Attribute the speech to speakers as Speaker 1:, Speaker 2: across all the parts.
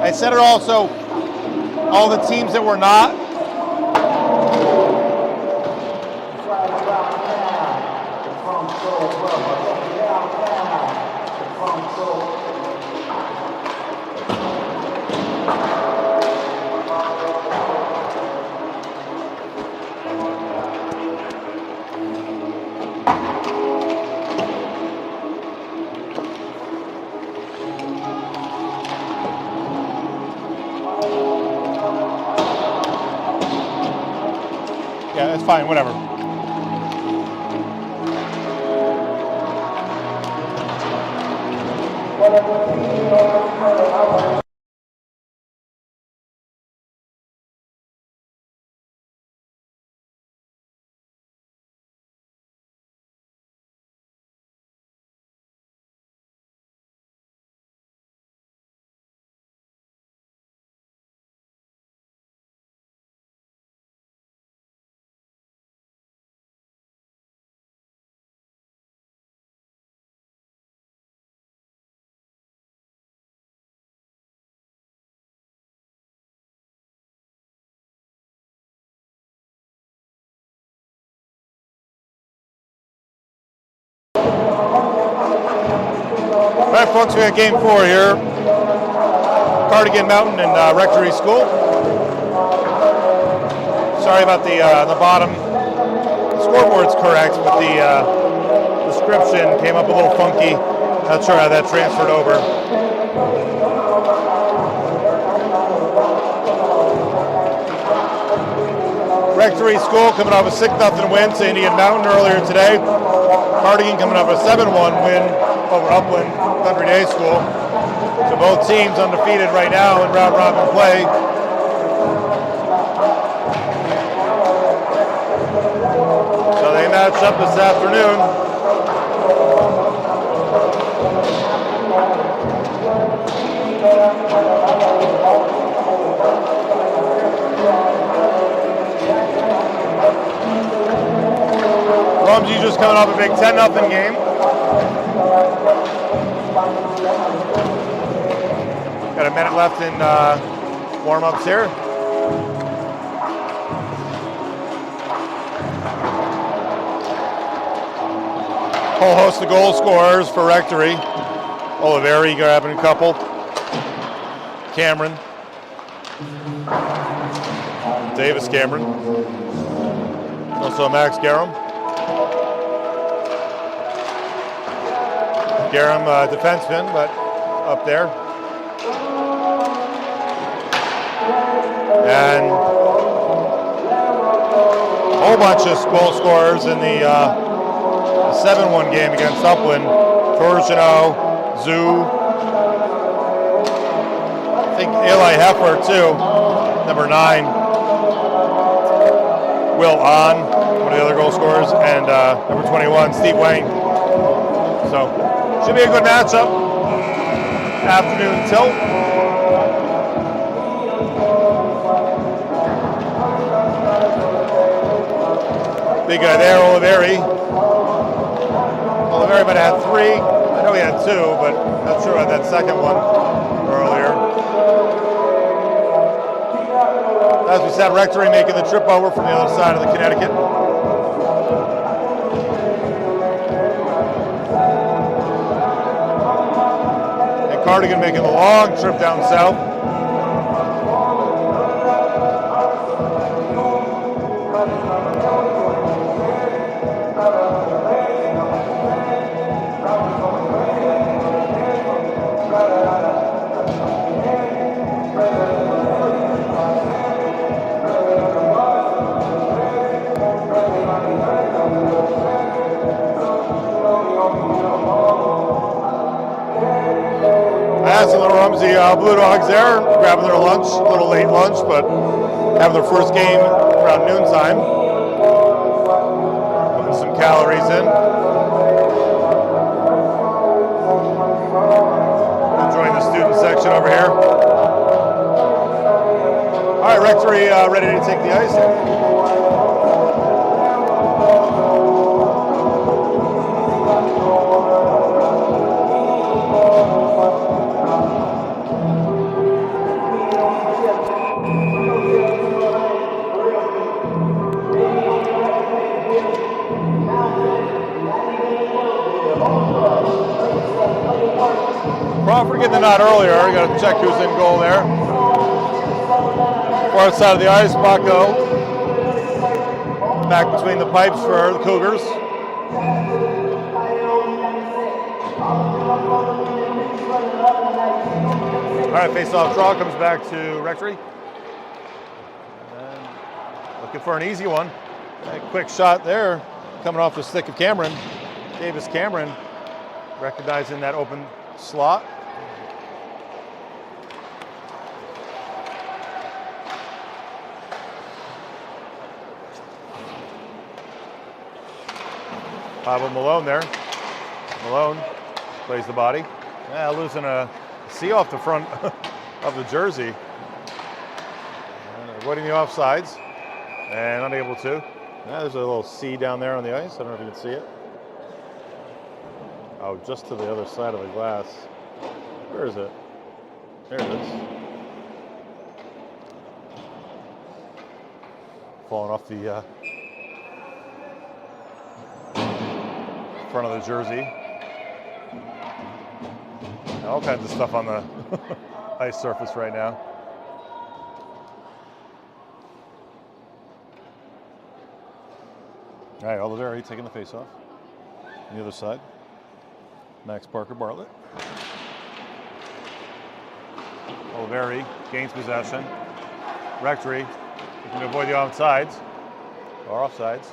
Speaker 1: I said it also, all the teams that were not. Yeah, that's fine, whatever. All right, folks, we got game 4 here. Cardigan Mtn and Rectory School. Sorry about the bottom. The scoreboard's correct, but the description came up a little funky. Not sure how that transferred over. Rectory School coming off a 6-0 win to Indian Mountain earlier today. Cardigan coming off a 7-1 win over Upland Country Day School. So both teams undefeated right now in round robin play. So they match up this afternoon. Rumsey just coming off a big 10-0 game. Got a minute left in warm-ups here. Whole host of goal scorers for Rectory. Oliveri grabbing a couple. Cameron. Davis Cameron. Also Max Garum. Garum, defenseman, but up there. And a whole bunch of goal scorers in the 7-1 game against Upland. Torchino, Zoo, I think Eli Heffer too, number 9. Will On, one of the other goal scorers, and number 21, Steve Wang. So, should be a good matchup. Afternoon tilt. Big guy there, Oliveri. Oliveri might have had 3. I know he had 2, but not sure about that second one earlier. As we said, Rectory making the trip over from the other side of the Connecticut. And Cardigan making the long trip down south. The Blue Dogs there, grabbing their lunch, a little late lunch, but having their first game around noontime. Putting some calories in. Enjoying the student section over here. All right, Rectory ready to take the ice. in the knot earlier. Got to check who's in goal there. Far side of the ice, Baco. Back between the pipes for the Cougars. All right, face-off draw comes back to Rectory. And looking for an easy one. A quick shot there, coming off the stick of Cameron. Davis Cameron, recognizing that open slot. Pablo Malone there. Malone plays the body. Yeah, losing a C off the front of the jersey. Avoiding the offsides and unable to. Yeah, there's a little C down there on the ice. I don't know if you can see it. Oh, just to the other side of the glass. Where is it? There it is. Falling off the front of the jersey. All kinds of stuff on the ice surface right now. All right, Oliveri taking the face-off. On the other side, Max Parker Bartlett. Oliveri gains possession. Rectory looking to avoid the offsides, or offsides.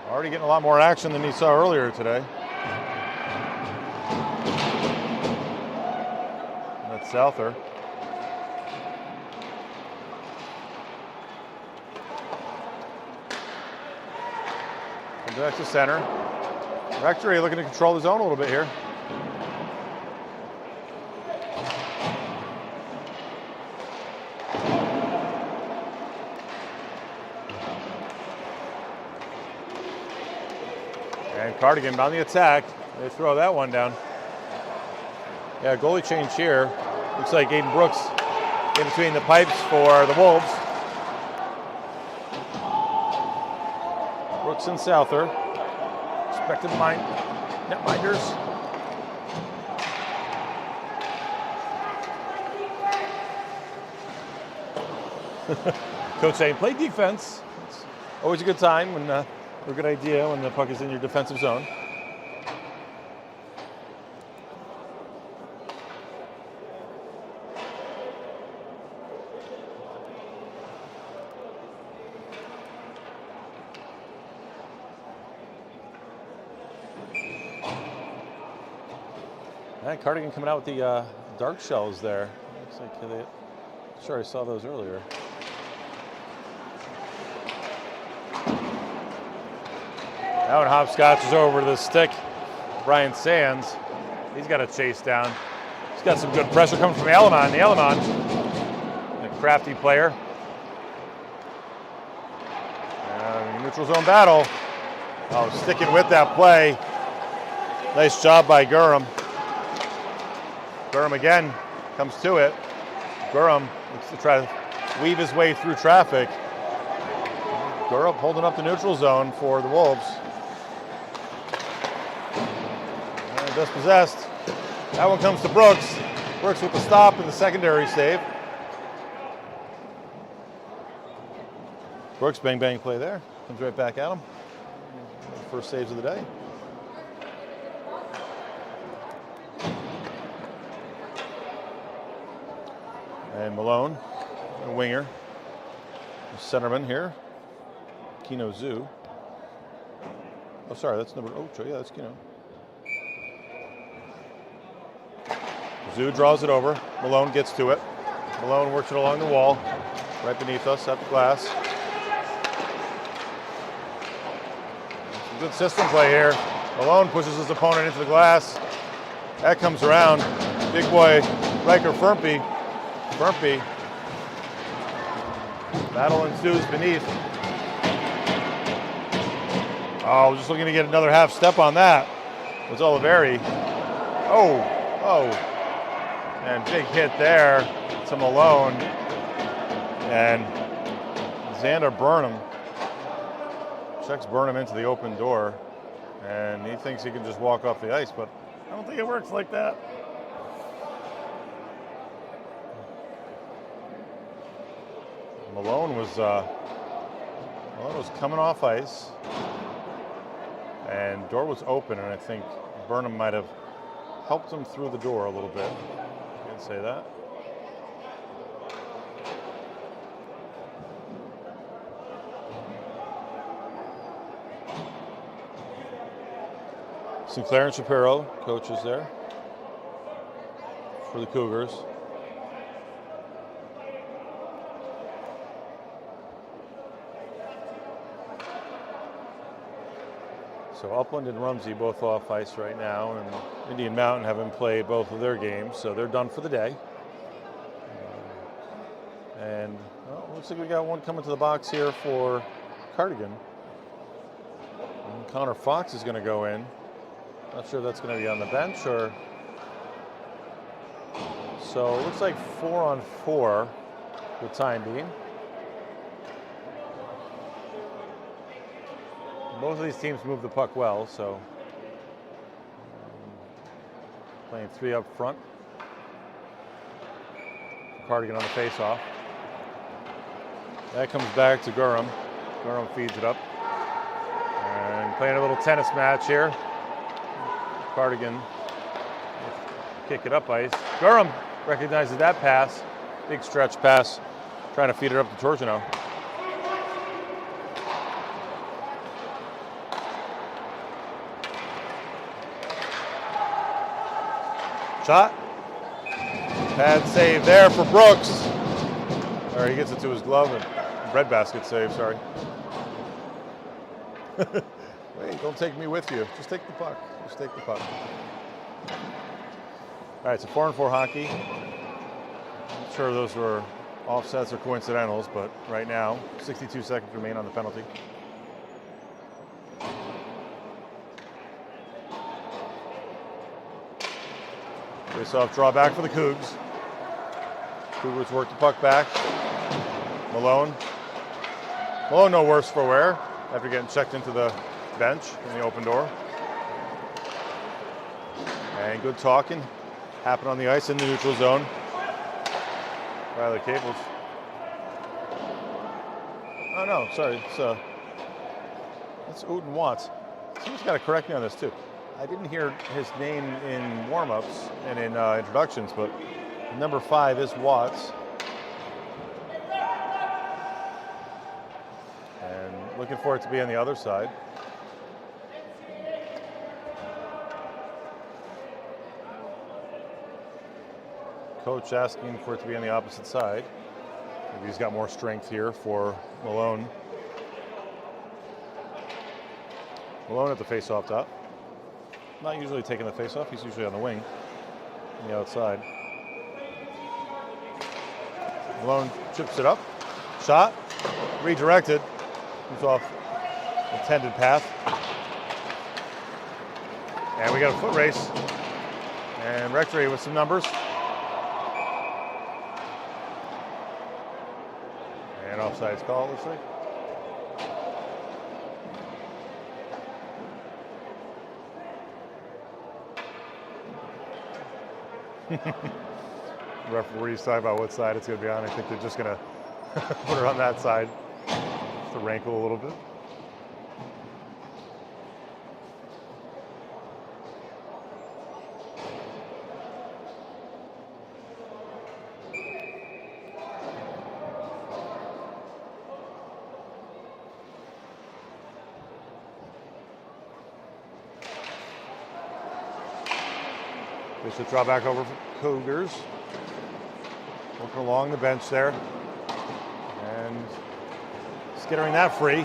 Speaker 1: Already getting a lot more action than he saw earlier today. That's Souther. Comes back to center. Rectory looking to control the zone a little bit here. And Cardigan on the attack. They throw that one down. Yeah, goalie change here. Looks like Aiden Brooks in between the pipes for the Wolves. Brooks and Souther. Expected netminders. Coach saying, play defense. It's always a good time when, or a good idea when the puck is in your defensive zone. And Cardigan coming out with the dark shells there. Looks like sure I saw those earlier. Now when hopscotches over to the stick, Brian Sands, he's got a chase down. He's got some good pressure coming from Alamon. The Alamon, a crafty player. Neutral zone battle. Oh, sticking with that play. Nice job by Gurham. Gurham again comes to it. Gurham looks to try to weave his way through traffic. Gurham holding up the neutral zone for the Wolves. And dispossessed. That one comes to Brooks. Brooks with the stop and the secondary save. Brooks bang bang play there. Comes right back at him. First saves of the day. And Malone, a winger. Centerman here. Kino Zoo. Oh, sorry, that's number. Oh, yeah, that's Kino. Zoo draws it over. Malone gets to it. Malone works it along the wall, right beneath us at the glass. Some good system play here. Malone pushes his opponent into the glass. That comes around. Big boy Riker Furmpy. Battle ensues beneath. Oh, just looking to get another half step on that. Was Oliveri. Oh. And big hit there to Malone. And Xander Burnham checks Burnham into the open door. And he thinks he can just walk off the ice, but I don't think it works like that. Malone was coming off ice, and door was open, and I think Burnham might have helped him through the door a little bit. Can't say that. Sinclair and Shapiro, coaches there for the Cougars. So Upland and Rumsey both off ice right now, and Indian Mountain haven't played both of their games, so they're done for the day. And well, looks like we got one coming to the box here for Cardigan. And Connor Fox is going to go in. Not sure if that's going to be on the bench or. So it looks like 4-on-4 for the time being. Both of these teams move the puck well, so playing 3 up front. Cardigan on the face-off. That comes back to Gurham. Gurham feeds it up. And playing a little tennis match here. Cardigan kick it up ice. Gurham recognizes that pass. Big stretch pass. Trying to feed it up to Torgino. Shot. Bad save there for Brooks. Or he gets it to his glove and breadbasket save, sorry. Wait, don't take me with you. Just take the puck. Just take the puck. All right, so 4-on-4 hockey. I'm sure those were offsets or coincidentals, but right now, 62 seconds remain on the penalty. Face-off drawback for the Cougs. Cougars work the puck back. Malone. Malone no worse for wear after getting checked into the bench in the open door. And good talking happened on the ice in the neutral zone. Riley Caples. Oh no, sorry, it's Uten Watts. Someone's got to correct me on this too. I didn't hear his name in warm-ups and in introductions, but number 5 is Watts. And looking for it to be on the other side. Coach asking for it to be on the opposite side. Maybe he's got more strength here for Malone. Malone at the face-off top. Not usually taking the face-off, he's usually on the wing, on the outside. Malone chips it up, shot, redirected, moves off intended path. And we got a foot race. And Rectory with some numbers. And offsides call, looks like. Referee's talking about what side it's going to be on. I think they're just going to put her on that side just to rankle a little bit. They should draw back over for Cougars. Looking along the bench there. And skittering that free.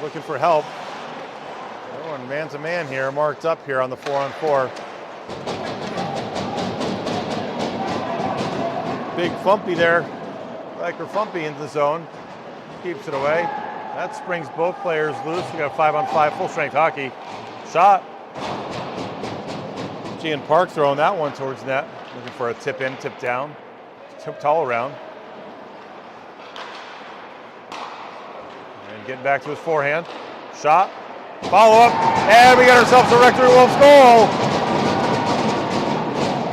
Speaker 1: Looking for help. Oh, and man to man here, marked up here on the 4-on-4. Big Fumpy there. Riker Fumpy into the zone. Keeps it away. That springs both players loose. We got 5-on-5 full strength hockey. Shot. Gian Park throwing that one towards net. Looking for a tip in, tip down, tip tall around. And getting back to his forehand. Shot, follow up, and we got ourselves a Rectory Wolves goal.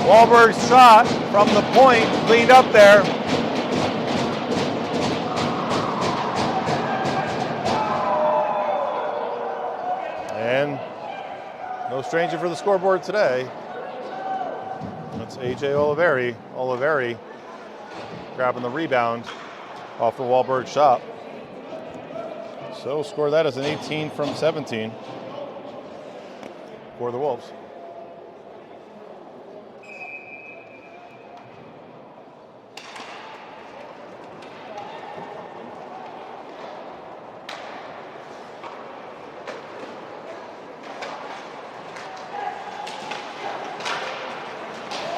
Speaker 1: Wahlberg's shot from the point, cleaned up there. stranger for the scoreboard today. That's AJ Oliveri. Oliveri grabbing the rebound off the Wahlberg shot. So score that as an 18 from 17 for the Wolves.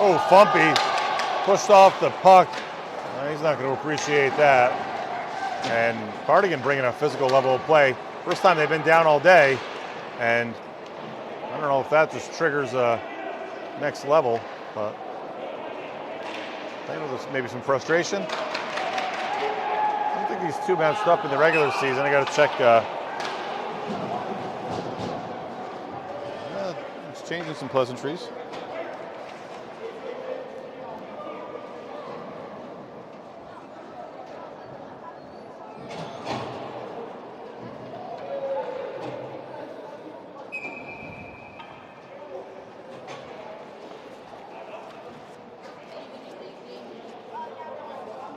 Speaker 1: Oh, Fumpy pushed off the puck. He's not going to appreciate that. And Cardigan bringing a physical level of play. First time they've been down all day. And I don't know if that just triggers a next level, but I think there's maybe some frustration. I don't think these two matched up in the regular season. I got to check. It's changing some pleasantries.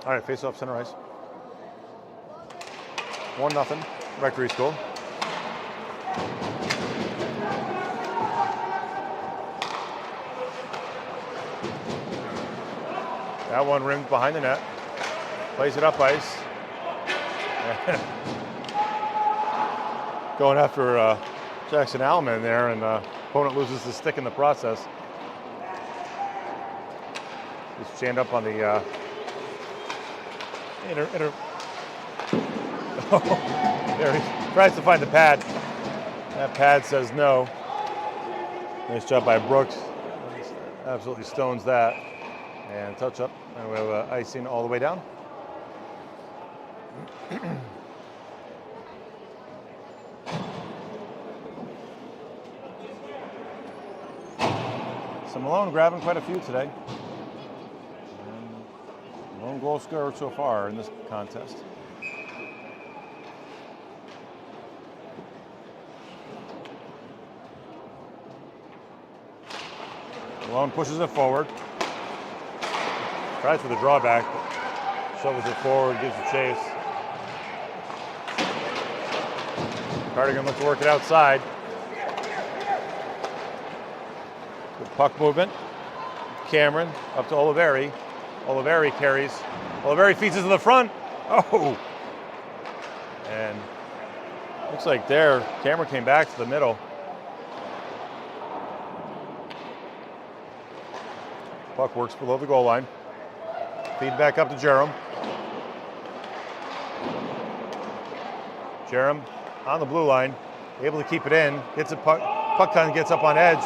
Speaker 1: All right, face off center ice. 1-0, Rectory School. That one rimmed behind the net. Plays it up ice. Going after Jackson Allman there, and opponent loses the stick in the process. Just jammed up on the there he tries to find the pad. That pad says no. Nice job by Brooks. Absolutely stones that. And touch up. And we have icing all the way down. So Malone grabbing quite a few today. Lone goal scorer so far in this contest. Malone pushes it forward. Tries for the drawback. Shovels it forward, gives a chase. Cardigan looks to work it outside. Good puck movement. Cameron up to Oliveri. Oliveri carries. Oliveri feeds it to the front. Oh! And looks like there, Cameron came back to the middle. Puck works below the goal line. Feed back up to Jerem. Jerem on the blue line, able to keep it in. Gets a puck time, gets up on edge.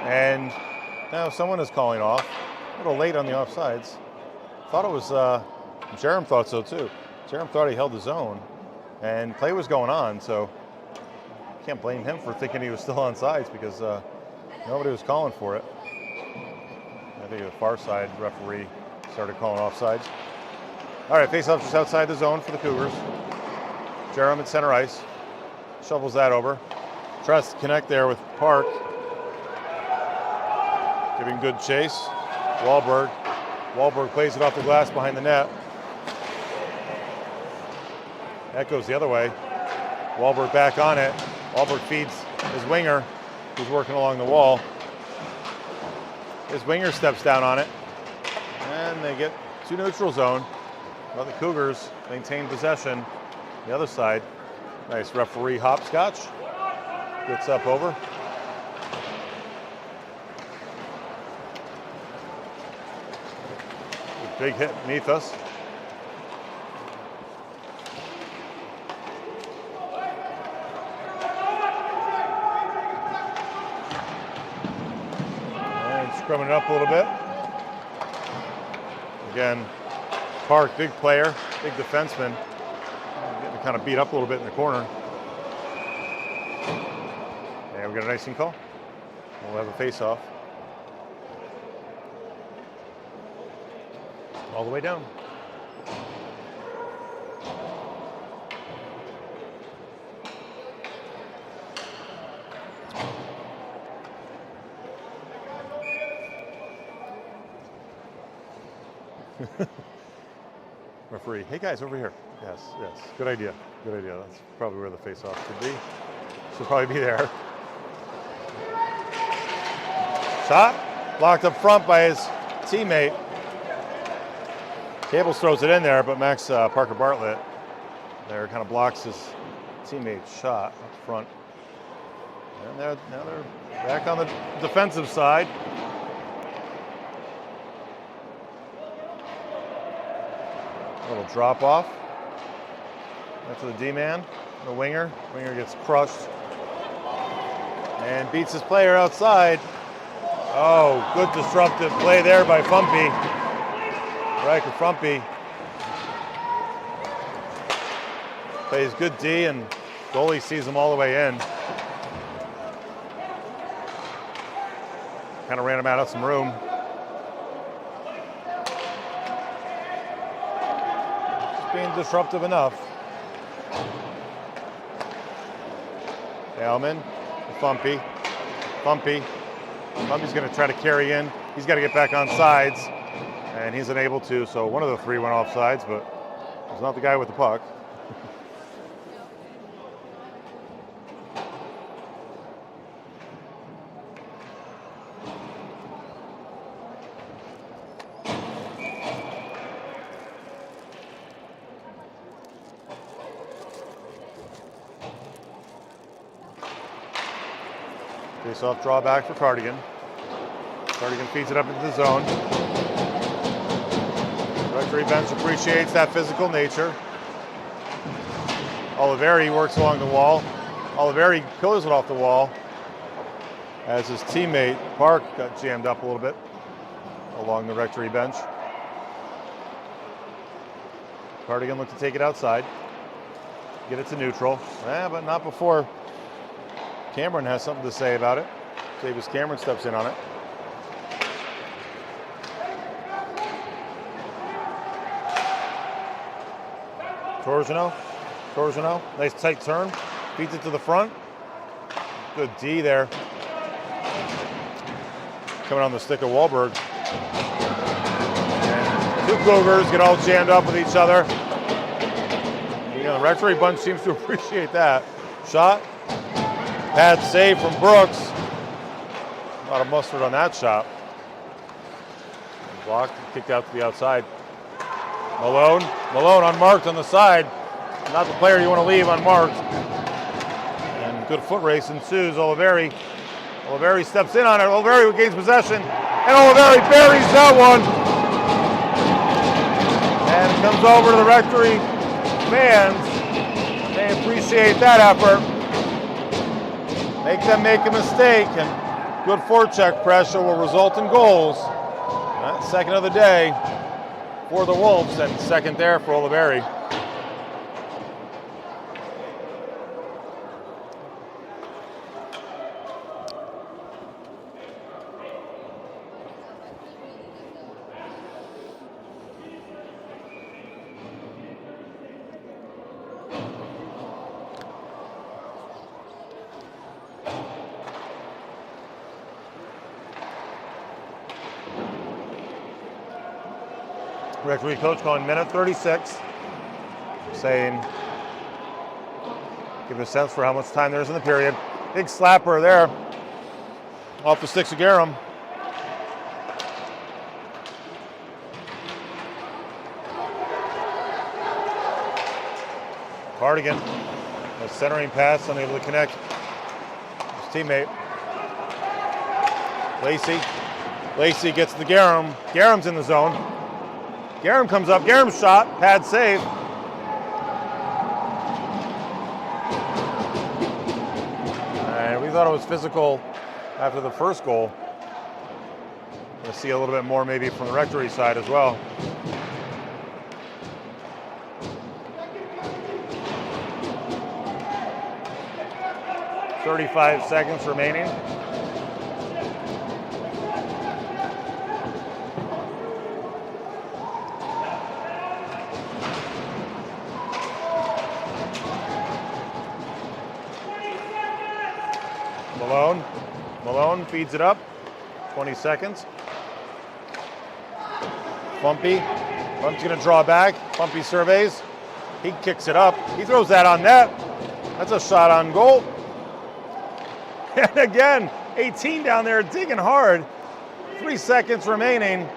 Speaker 1: And now someone is calling off. A little late on the offsides. Thought it was, Jerem thought so too. Jerem thought he held the zone, and play was going on, so can't blame him for thinking he was still on sides because nobody was calling for it. I think the far side referee started calling offsides. All right, face-off just outside the zone for the Cougars. Jerem at center ice, shovels that over. Tries to connect there with Park. Giving good chase. Wahlberg plays it off the glass behind the net. That goes the other way. Wahlberg back on it. Wahlberg feeds his winger, who's working along the wall. His winger steps down on it, and they get to neutral zone. Well, the Cougars maintain possession. The other side, nice referee hopscotch. Gets up over. Big hit beneath us. And scrumming it up a little bit. Again, Park, big player, big defenseman. Getting kind of beat up a little bit in the corner. And we got an icing call. We'll have a face-off. All the way down. Referee, hey guys, over here. Yes, yes, good idea, good idea. That's probably where the face-off should be. Should probably be there. Shot, blocked up front by his teammate. Cables throws it in there, but Max Parker Bartlett there kind of blocks his teammate's shot up front. And now they're back on the defensive side. A little drop off. That's to the D-man, the winger. Winger gets crushed and beats his player outside. Oh, good disruptive play there by Fumpy. Riker Fumpy plays good D, and goalie sees him all the way in. Kind of ran him out of some room. Just being disruptive enough. Bellman, Fumpy. Fumpy's going to try to carry in. He's got to get back on sides, and he's unable to, so one of the three went off sides, but it was not the guy with the puck. Face-off drawback for Cardigan. Cardigan feeds it up into the zone. Rectory bench appreciates that physical nature. Oliveri works along the wall. Oliveri pillars it off the wall as his teammate Park got jammed up a little bit along the Rectory bench. Cardigan looked to take it outside, get it to neutral, but not before Cameron has something to say about it. Davis Cameron steps in on it. Torzino, nice tight turn, feeds it to the front. Good D there. Coming on the stick of Wahlberg. And two Cougars get all jammed up with each other. You know, the Rectory bunch seems to appreciate that. Shot. Pad save from Brooks. A lot of mustard on that shot. Blocked, kicked out to the outside. Malone unmarked on the side. Not the player you want to leave unmarked. And good foot race ensues. Oliveri steps in on it. Oliveri gains possession. And Oliveri buries that one. And it comes over to the Rectory fans. They appreciate that effort. Make them make a mistake, and good forecheck pressure will result in goals. That's second of the day for the Wolves, and second there for Oliveri. Rectory coach calling minute 36, saying, give a sense for how much time there is in the period. Big slapper there off the sticks of Garum. Cardigan, a centering pass, unable to connect his teammate. Lacey gets to Garum. Garum's in the zone. Garum comes up, Garum's shot, pad save. And we thought it was physical after the first goal. We'll see a little bit more maybe from the Rectory side as well. "35 seconds remaining. Malone feeds it up, 20 seconds. Fumpy Bump's going to draw back. Bumpy surveys. He kicks it up. He throws that on net. That's a shot on goal. And again, 18 down there digging hard. 3 seconds remaining.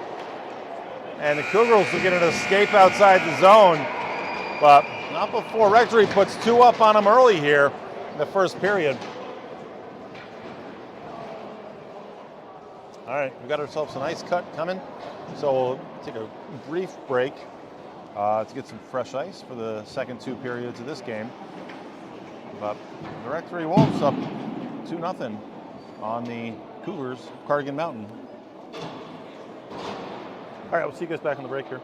Speaker 1: And the Cougars will get an escape outside the zone. But not before Rectory puts 2 up on them early here in the first period. All right, we got ourselves a nice cut coming. So we'll take a brief break to get some fresh ice for the second 2 periods of this game. But the Rectory Wolves up 2-0 on the Cougars, Cardigan Mountain. All right, we'll see you guys back on the break here.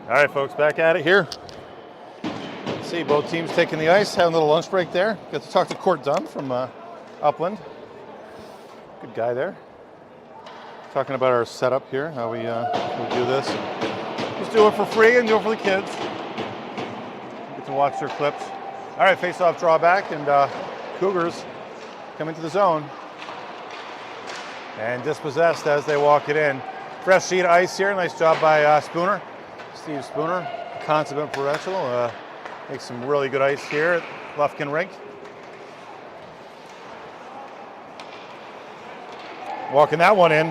Speaker 1: All right, folks, back at it here. Let's see, both teams taking the ice, having a little lunch break there. Got to talk to Court Dunn from Upland. Good guy there. Talking about our setup here, how we do this. Just do it for free and do it for the kids. Get to watch their clips. All right, face-off drawback, and Cougars come into the zone and dispossessed as they walk it in. Fresh sheet of ice here. Nice job by Spooner. Steve Spooner, consummate professional. Makes some really good ice here at Lufkin Rink. Walking that one in,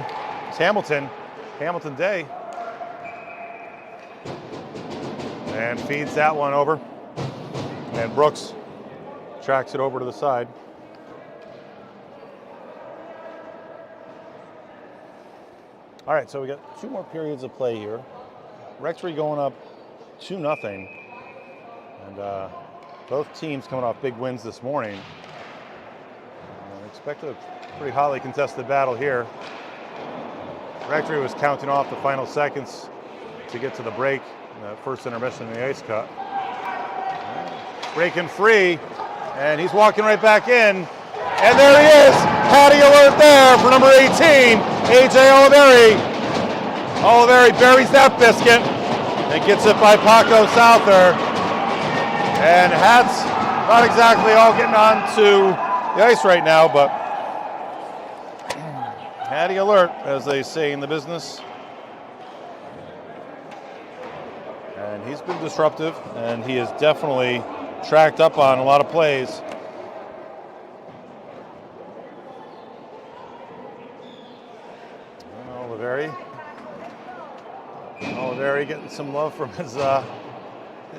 Speaker 1: it's Hamilton Day. And feeds that one over. And Brooks tracks it over to the side. All right, so we got 2 more periods of play here. Rectory going up 2-0. And both teams coming off big wins this morning. Expect a pretty hotly contested battle here. Rectory was counting off the final seconds to get to the break. First intermission in the ice cut. Breaking free, and he's walking right back in. And there he is, Patty alert there for number 18, AJ Oliveri. Oliveri buries that biscuit and gets it by Paco Souther. And Hats not exactly all getting onto the ice right now, but Patty alert, as they say in the business. And he's been disruptive, and he has definitely tracked up on a lot of plays. Oliveri getting some love from his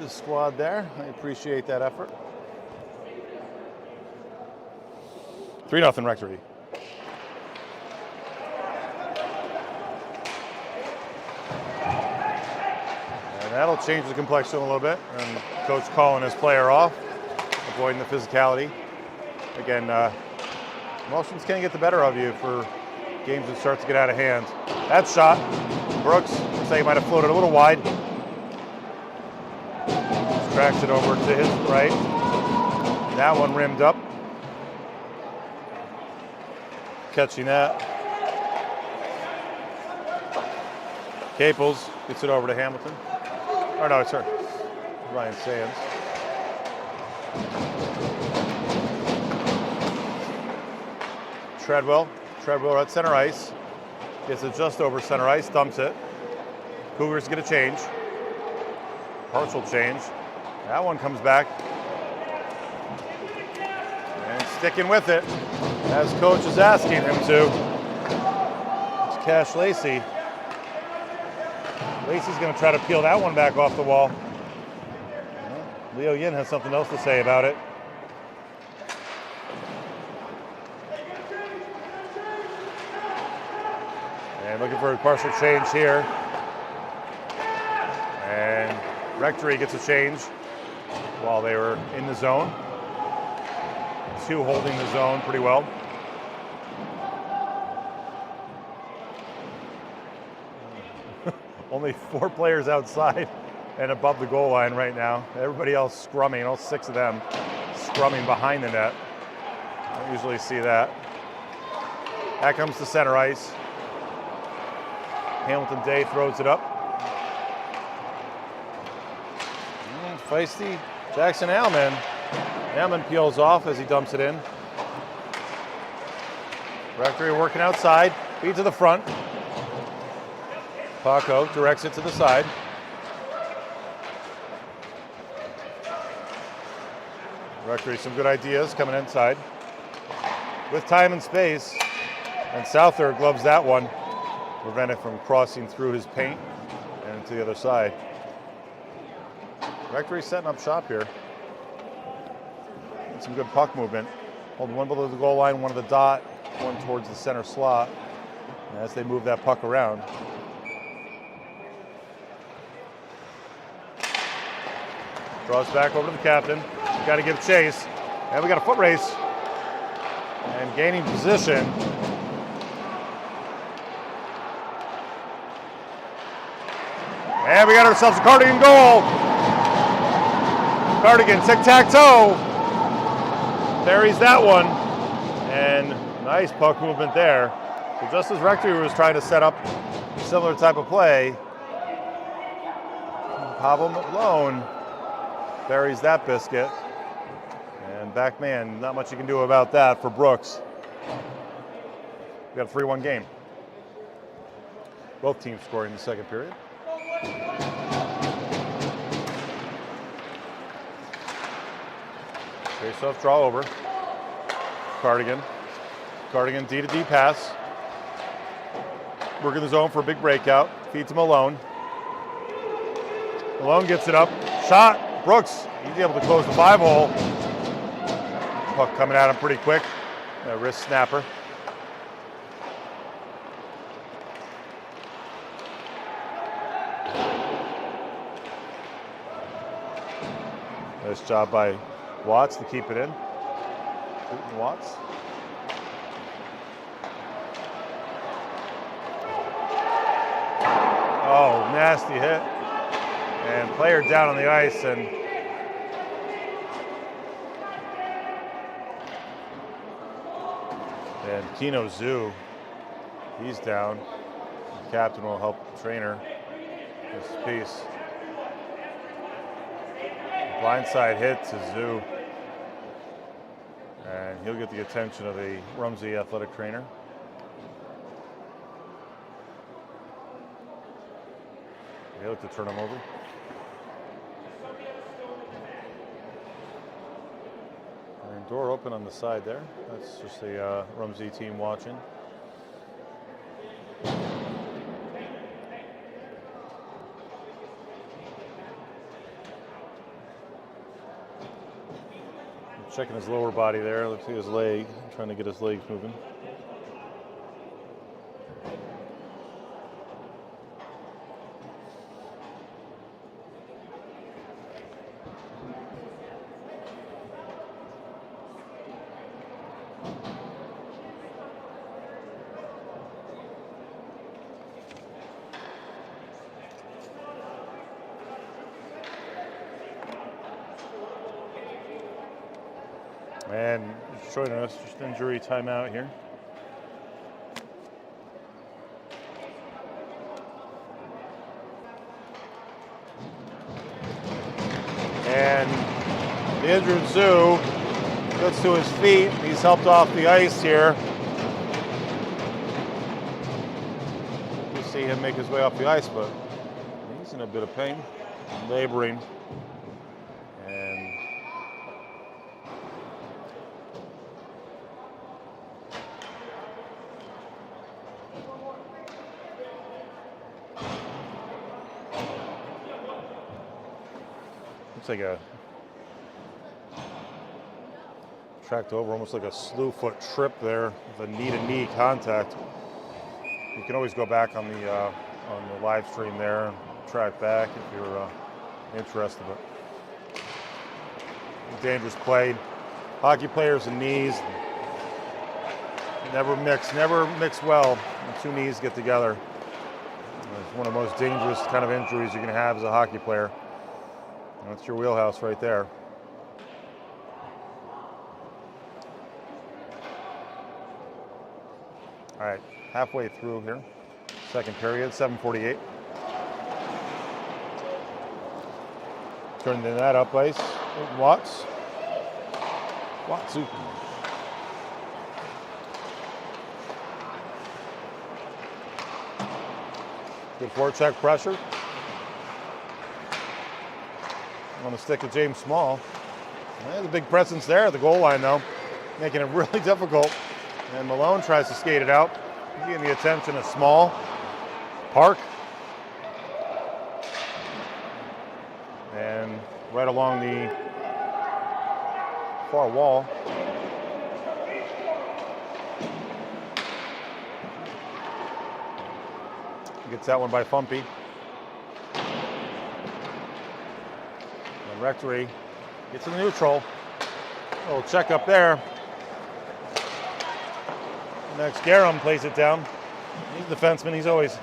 Speaker 1: squad there. I appreciate that effort. 3-0 Rectory. And that'll change the complexion a little bit. And Coach calling his player off, avoiding the physicality. Again, emotions can get the better of you for games that start to get out of hand. That shot, Brooks, looks like he might have floated a little wide. Tracks it over to his right. That one rimmed up. Catching that. Caples gets it over to Hamilton. Oh no, it's her. Ryan Sands. Treadwell at center ice. Gets it just over center ice, dumps it. Cougars get a change. Partial change. That one comes back. And sticking with it, as coach is asking him to. It's Cash Lacey. Lacey's going to try to peel that one back off the wall. Leo Yin has something else to say about it. And looking for a partial change here. And Rectory gets a change while they were in the zone. 2 holding the zone pretty well. Only 4 players outside and above the goal line right now. Everybody else scrumming, all 6 of them scrumming behind the net. I don't usually see that. That comes to center ice. Hamilton Day throws it up. Feisty Jackson Allman. Allman peels off as he dumps it in. Rectory working outside, feed to the front. Paco directs it to the side. Rectory, some good ideas coming inside. With time and space, and Souther gloves that one. Prevent it from crossing through his paint and to the other side. Rectory setting up shop here. And some good puck movement. Hold one below the goal line, one at the dot, one towards the center slot. And as they move that puck around. Draws back over to the captain. Got to give chase. And we got a foot race. And gaining position. And we got ourselves a Cardigan goal. Cardigan tic-tac-toe. Buries that one. And nice puck movement there. So just as Rectory was trying to set up a similar type of play, Pavel Malone buries that biscuit. And back man, not much you can do about that for Brooks. We got a 3-1 game. Both teams scoring in the second period. Face-off draw over. Cardigan. Cardigan D to D pass. Working the zone for a big breakout. Feeds to Malone. Malone gets it up. Shot. Brooks. He's able to close the 5-hole. Puck coming at him pretty quick. A wrist snapper. Nice job by Watts to keep it in. Watts. Oh, nasty hit. And player down on the ice, and Keno Zoo, he's down. The captain will help the trainer. This piece. Blindside hit to Zoo. And he'll get the attention of the Rumsey athletic trainer. They look to turn him over. And door open on the side there. That's just the Rumsey team watching. Checking his lower body there. Let's see his leg. Trying to get his legs moving. And showing us just injury timeout here. And the injured Zoo gets to his feet. He's helped off the ice here. You see him make his way off the ice, but he's in a bit of pain, laboring. It's like a tracked over, almost like a slew foot trip there with a knee-to-knee contact. You can always go back on the live stream there and track back if you're interested. But dangerous play. Hockey players and knees never mix well when two knees get together. It's one of the most dangerous kind of injuries you can have as a hockey player. That's your wheelhouse right there. All right, halfway through here. Second period, 7:48. Turning that up ice. Watts. Watts. Good forecheck pressure. On the stick of James Small. There's a big presence there at the goal line, though, making it really difficult. And Malone tries to skate it out. He's getting the attention of Small. Park. And right along the far wall. Gets that one by Fumpy. Rectory gets in the neutral. A little check up there. Next, Garum plays it down. He's a defenseman. He's always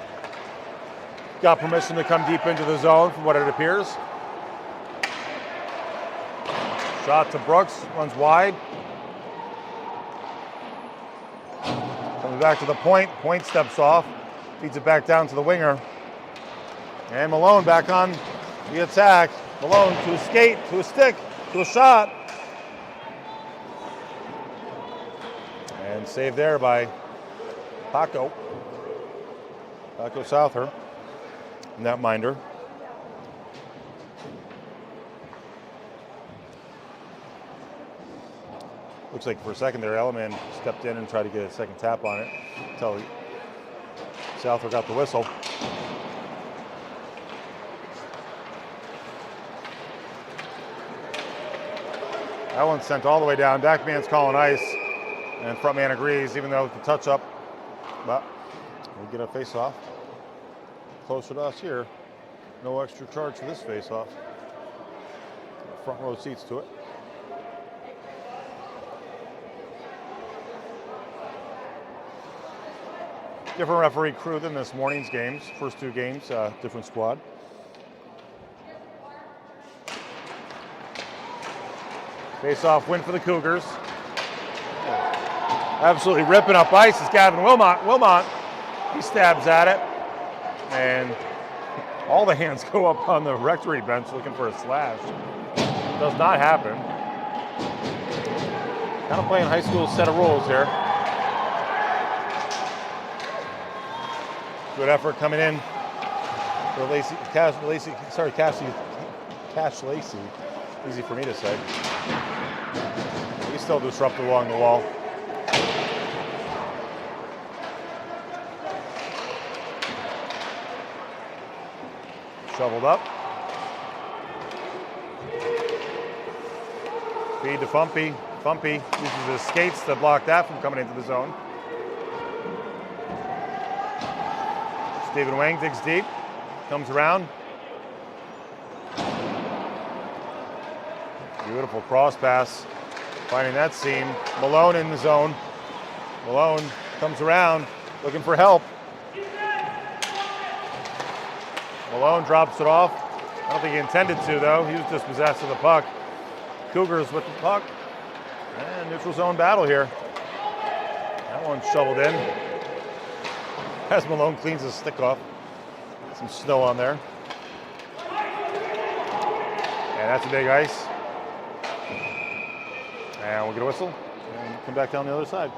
Speaker 1: got permission to come deep into the zone from what it appears. Shot to Brooks, runs wide. Comes back to the point. Point steps off, feeds it back down to the winger. And Malone back on the attack. Malone to a skate, to a stick, to a shot. And saved there by Paco Souther, netminder. Looks like for a second there, Ellerman stepped in and tried to get a second tap on it until Souther got the whistle. That one's sent all the way down. Backman's calling ice, and frontman agrees, even though the touch-up. But we'll get a face-off. Closer to us here. No extra charge for this face-off. Front row seats to it. Different referee crew than this morning's games. First two games, different squad. Face-off win for the Cougars. Absolutely ripping up ice is Gavin Wilmot. He stabs at it. And all the hands go up on the Rectory bench looking for a slash. Does not happen. Kind of playing high school set of rules here. Good effort coming in for Cash Lacey. Easy for me to say. He's still disruptive along the wall. Shoveled up. Feed to Fumpy. Fumpy uses his skates to block that from coming into the zone. Stephen Wang digs deep, comes around. Beautiful cross pass, finding that seam. Malone in the zone. Malone comes around, looking for help. Malone drops it off. I don't think he intended to, though. He was just possessed of the puck. Cougars with the puck. And neutral zone battle here. That one's shoveled in. As Malone cleans his stick off. Some snow on there. And that's a big ice. And we'll get a whistle and come back down the other side.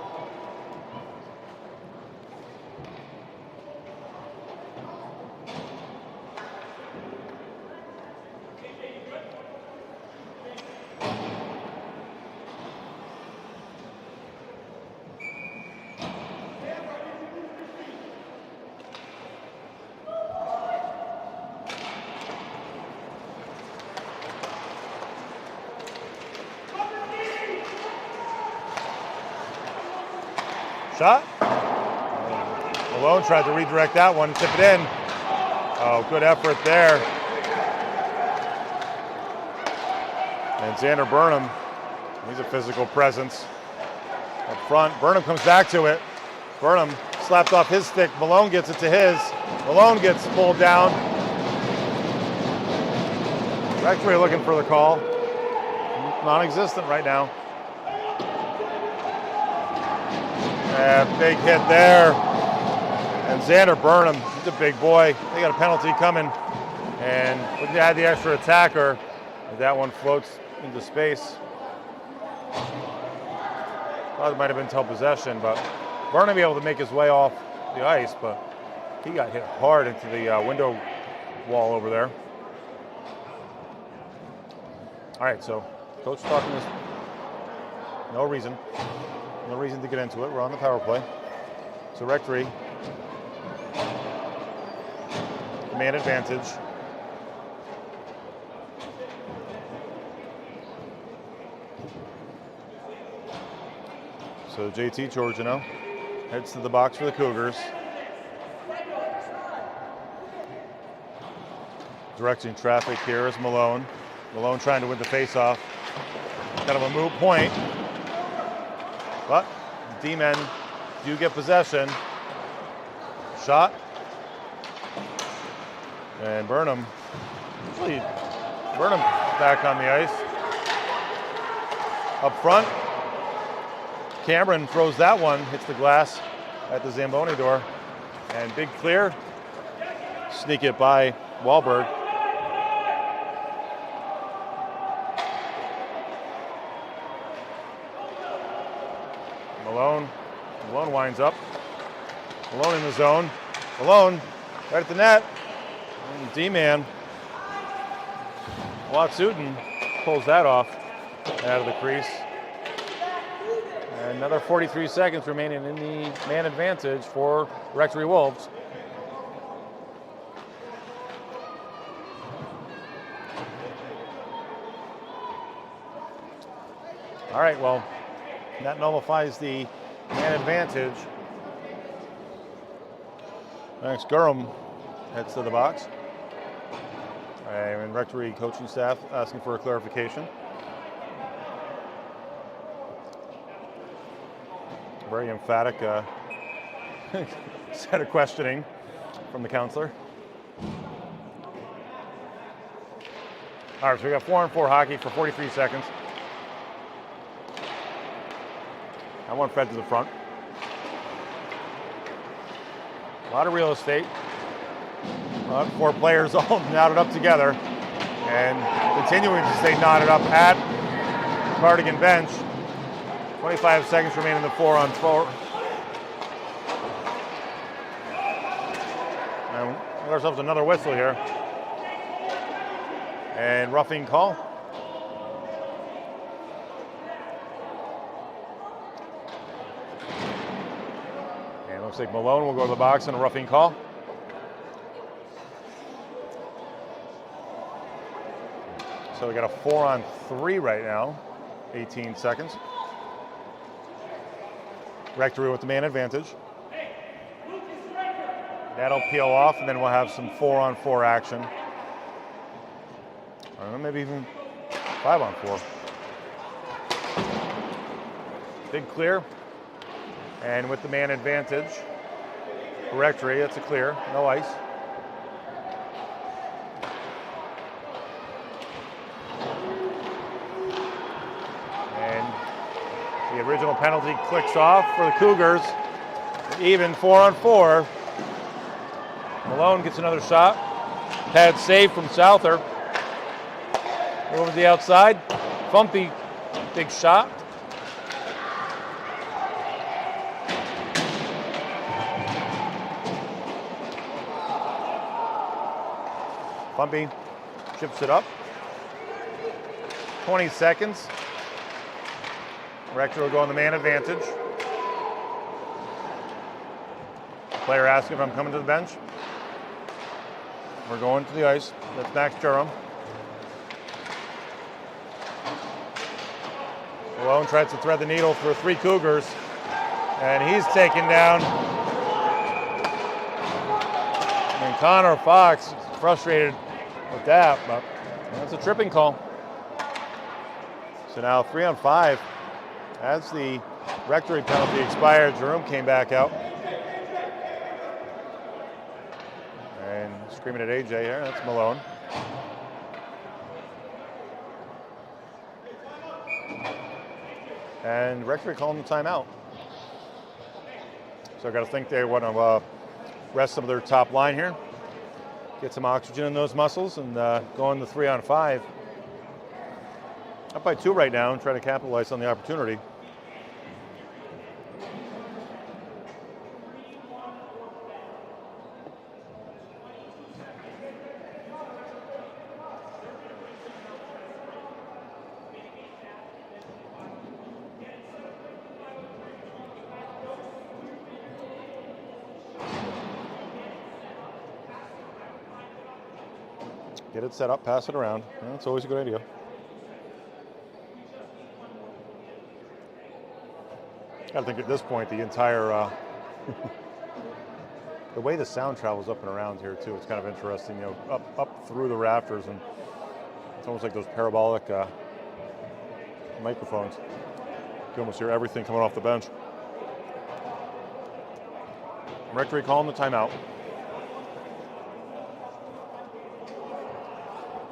Speaker 1: Shot. Malone tried to redirect that one, tip it in. Oh, good effort there. And Xander Burnham, he's a physical presence up front. Burnham comes back to it. Burnham slapped off his stick. Malone gets it to his. Malone gets pulled down. Rectory looking for the call. Non-existent right now. Big hit there. And Xander Burnham, he's a big boy. They got a penalty coming. And looking to add the extra attacker. That one floats into space. Thought it might have been till possession, but Burnham able to make his way off the ice, but he got hit hard into the window wall over there. All right, so coach talking this. No reason to get into it. We're on the power play. So Rectory, man advantage. So JT Georgiano heads to the box for the Cougars. Directing traffic here is Malone. Malone trying to win the faceoff. Kind of a moot point. But the D-men do get possession. Shot. And Burnham back on the ice. Up front, Cameron throws that one, hits the glass at the Zamboni door. And big clear, sneak it by Wahlberg. Malone winds up. Malone in the zone. Malone right at the net. And D-man Watsutin pulls that off out of the crease. And another 43 seconds remaining in the man advantage for Rectory Wolves. All right, well, that nullifies the man advantage. Next, Durham heads to the box. And Rectory coaching staff asking for a clarification. Very emphatic set of questioning from the counselor. All right, so we got 4-on-4 hockey for 43 seconds. That one fed to the front. A lot of real estate. 4 players all knotted up together and continuing to stay knotted up at Cardigan bench. 25 seconds remaining in the 4-on-4. And we got ourselves another whistle here. And roughing call. And looks like Malone will go to the box and a roughing call. So we got a 4-on-3 right now, 18 seconds. Rectory with the man advantage. That'll peel off, and then we'll have some 4-on-4 action. I don't know, maybe even 5-on-4. Big clear. And with the man advantage, Rectory, it's a clear, no ice. The original penalty clicks off for the Cougars. Even 4-on-4. Malone gets another shot. Pad save from Souther. Over to the outside. Fumpy, big shot. Fumpy chips it up. 20 seconds. Rector will go on the man advantage. Player asking if I'm coming to the bench. We're going to the ice. That's Max Durham. Malone tries to thread the needle for 3 Cougars, and he's taken down. And Connor Fox frustrated with that, but that's a tripping call. So now 3-on-5. As the Rectory penalty expired, Jerome came back out. And screaming at AJ here, that's Malone. And Rectory calling the timeout. So I got to think they want to rest some of their top line here. Get some oxygen in those muscles and go on the 3-on-5. Up by 2 right now and try to capitalize on the opportunity. Get it set up, pass it around. That's always a good idea. I think at this point the entire the way the sound travels up and around here too, it's kind of interesting. You know, up through the rafters, and it's almost like those parabolic microphones. You can almost hear everything coming off the bench. Rectory calling the timeout.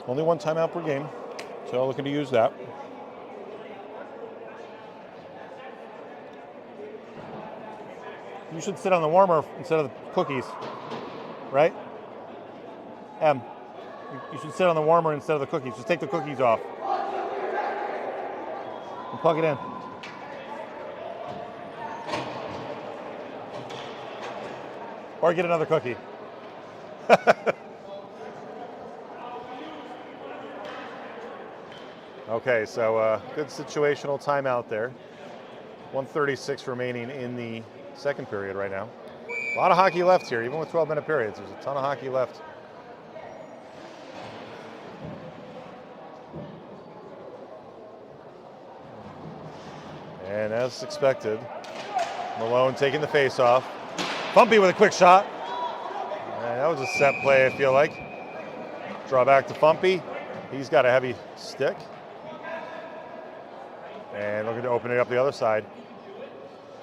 Speaker 1: Only one timeout per game, so looking to use that. You should sit on the warmer instead of the cookies, right? You should sit on the warmer instead of the cookies. Just take the cookies off and plug it in. Or get another cookie. Okay, so good situational timeout there. 1:36 remaining in the second period right now. A lot of hockey left here, even with 12-minute periods. There's a ton of hockey left. And as expected, Malone taking the face-off. Bumpy with a quick shot. And that was a set play, I feel like. Draw back to Bumpy. He's got a heavy stick. And looking to open it up the other side.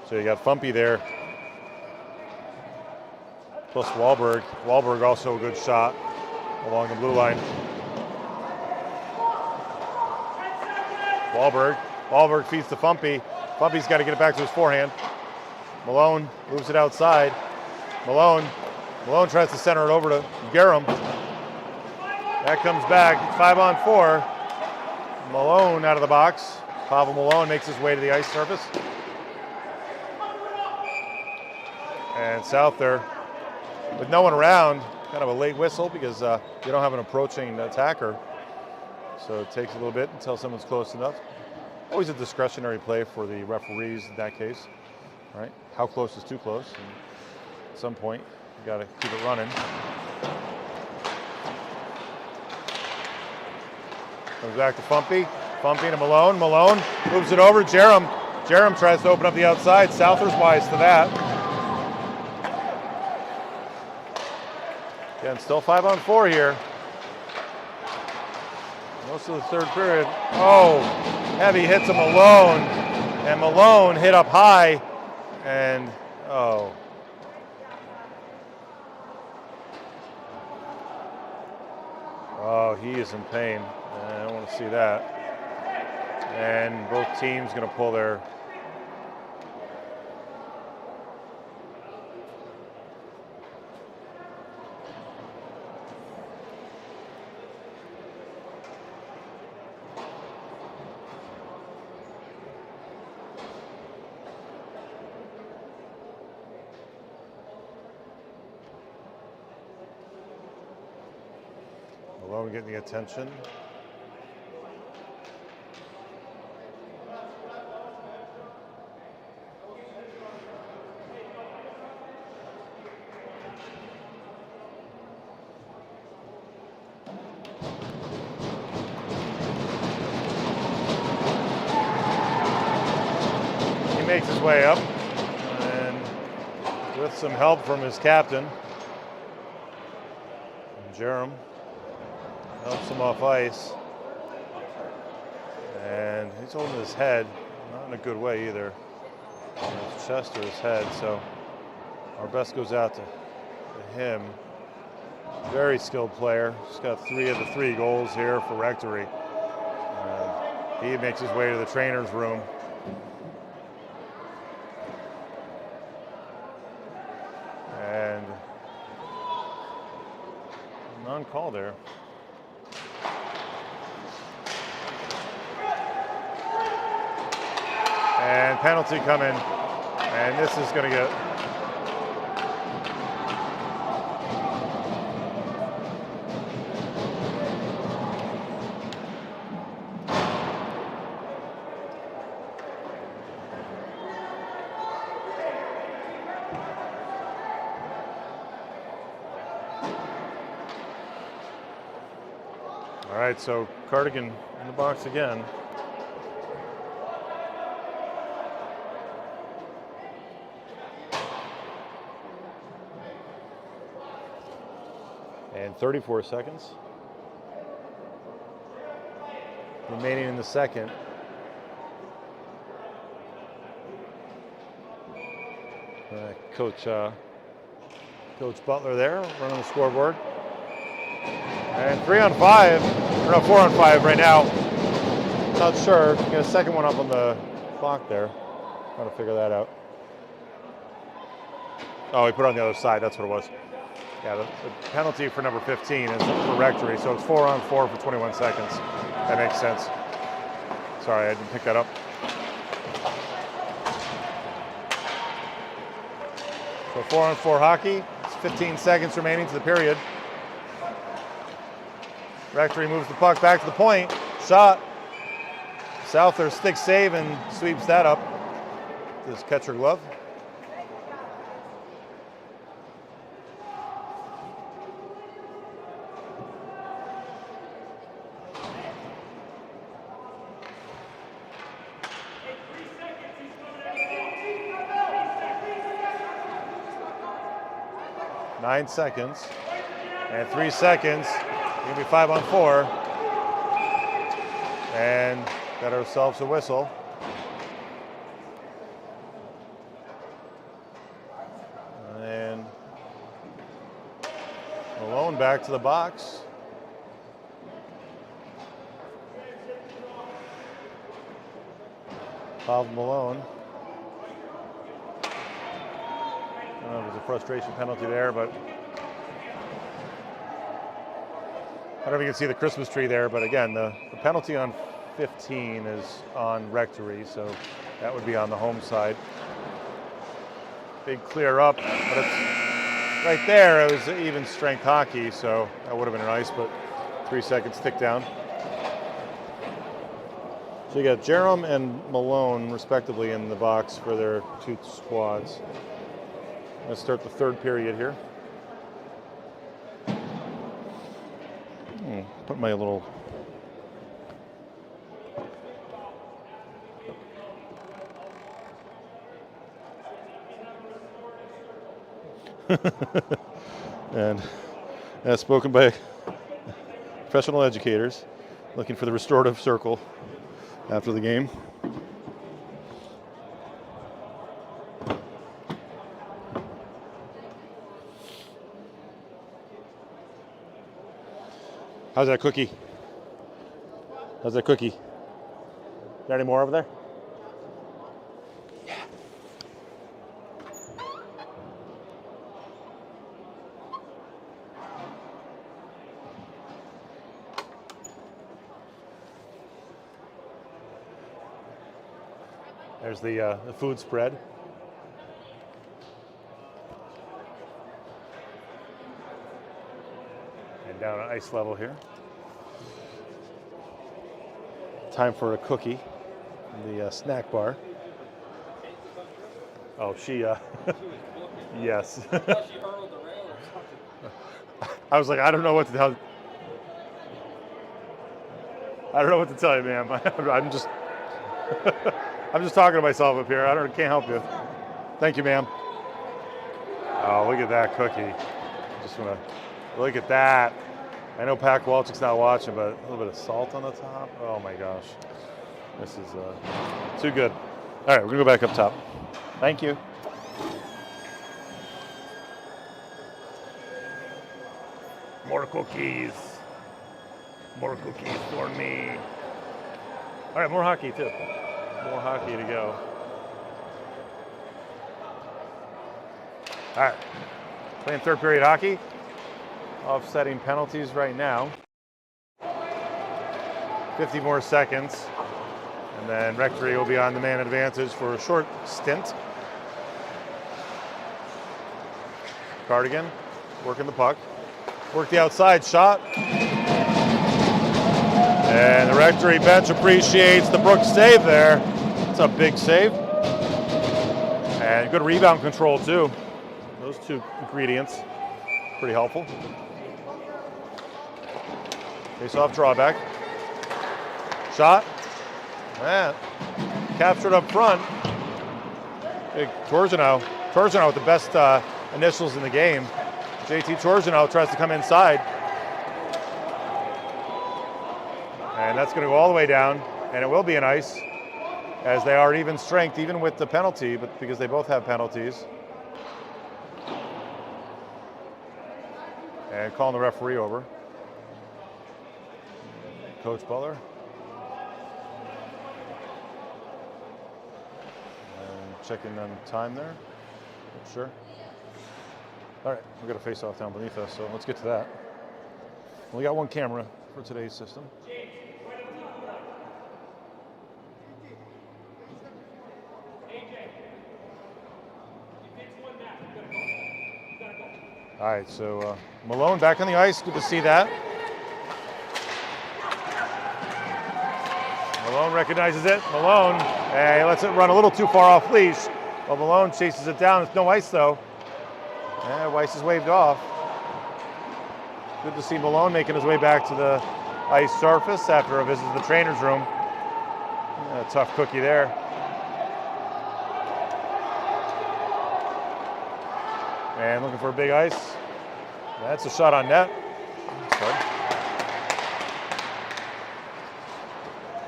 Speaker 1: So you got Bumpy there. Plus Wahlberg. Wahlberg also a good shot along the blue line. Wahlberg feeds to Bumpy. Bumpy's got to get it back to his forehand. Malone moves it outside. Malone tries to center it over to Garum. That comes back. 5-on-4. Malone out of the box. Pavel Malone makes his way to the ice surface. And South there, with no one around, kind of a late whistle because you don't have an approaching attacker. So it takes a little bit until someone's close enough. Always a discretionary play for the referees in that case, right? How close is too close? And at some point, you got to keep it running. Comes back to Bumpy to Malone. Malone moves it over. Jerem tries to open up the outside. Souther's wise to that. Again, still 5-on-4 here. Most of the third period. Oh, heavy hits of Malone. And Malone hit up high. And, oh. Oh, he is in pain. I don't want to see that. And both teams going to pull their Malone getting the attention. Makes his way up, and with some help from his captain, Jerem helps him off ice, and he's holding his head, not in a good way either, his chest or his head, so our best goes out to him. Very skilled player. He's got 3 of the 3 goals here for Rectory. He makes his way to the trainer's room. And non-call there. And penalty coming. And this is going to get... All right, so Cardigan in the box again. And 34 seconds remaining in the second. Coach Butler there running the scoreboard. And 3 on 5, or no, 4 on 5 right now. Not sure. Get a second one up on the clock there. Trying to figure that out. Oh, he put it on the other side. That's what it was. Yeah, the penalty for number 15 is for Rectory, so it's 4 on 4 for 21 seconds. That makes sense. Sorry, I didn't pick that up. So 4 on 4 hockey. It's 15 seconds remaining to the period. Rectory moves the puck back to the point. Shot. Souther stick save and sweeps that up. His catcher glove. Nine seconds. And 3 seconds. Gonna be 5 on 4. And got ourselves a whistle. And Malone back to the box. Foul Malone. I don't know if there's a frustration penalty there, but I don't know if you can see the Christmas tree there, but again, the penalty on 15 is on Rectory, so that would be on the home side. Big clear up, but it's right there. It was even strength hockey, so that would have been nice, but 3 seconds tick down. So you got Jerem and Malone, respectively, in the box for their 2 squads. Let's start the third period here. Put my little and as spoken by professional educators looking for the restorative circle after the game. How's that cookie? How's that cookie? Got any more over there? Yeah. There's the food spread. And down at ice level here. Time for a cookie in the snack bar. Oh, she, yes. I was like, I don't know what to tell. I don't know what to tell you, ma'am. I'm just, I'm just talking to myself up here. Can't help you. Thank you, ma'am. Oh, look at that cookie. Just wanna look at that. I know Pac Walchik's not watching, but a little bit of salt on the top. Oh my gosh, this is too good. All right, we're gonna go back up top. Thank you. More cookies. More cookies for me. All right, more hockey too. More hockey to go. All right, playing third period hockey. Offsetting penalties right now. 50 more seconds. And then Rectory will be on the man advantage for a short stint. Cardigan working the puck. Work the outside shot. And the Rectory bench appreciates the Brooks save there. It's a big save. And good rebound control too. Those 2 ingredients, pretty helpful. Face-off drawback. Shot. Man. Captured up front. Big Torzinow. Torzinow with the best initials in the game. JT Torzinow tries to come inside. And that's going to go all the way down. And it will be an ice, as they are even strength, even with the penalty, but because they both have penalties. And calling the referee over. Coach Butler. And checking on time there. Sure. All right, we got a face-off down beneath us, so let's get to that. We got one camera for today's system. All right, so Malone back on the ice. Good to see that. Malone recognizes it. Malone, he lets it run a little too far off leash. Well, Malone chases it down. It's no ice, though. Weiss is waved off. Good to see Malone making his way back to the ice surface after a visit to the trainer's room. A tough cookie there. And looking for a big ice. That's a shot on net.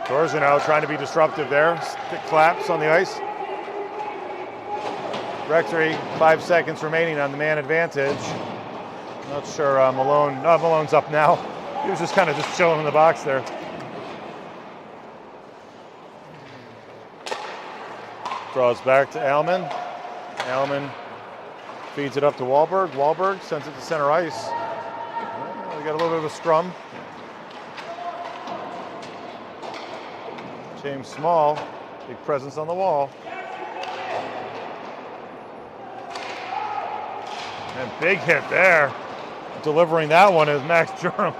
Speaker 1: Torzino trying to be disruptive there. Stick claps on the ice. Rectory, 5 seconds remaining on the man advantage. Not sure Malone, no, Malone's up now. He was just kind of just chilling in the box there. Draws back to Alman. Alman feeds it up to Wahlberg. Wahlberg sends it to center ice. We got a little bit of a scrum. James Small, big presence on the wall. And big hit there. Delivering that one is Max Jerem.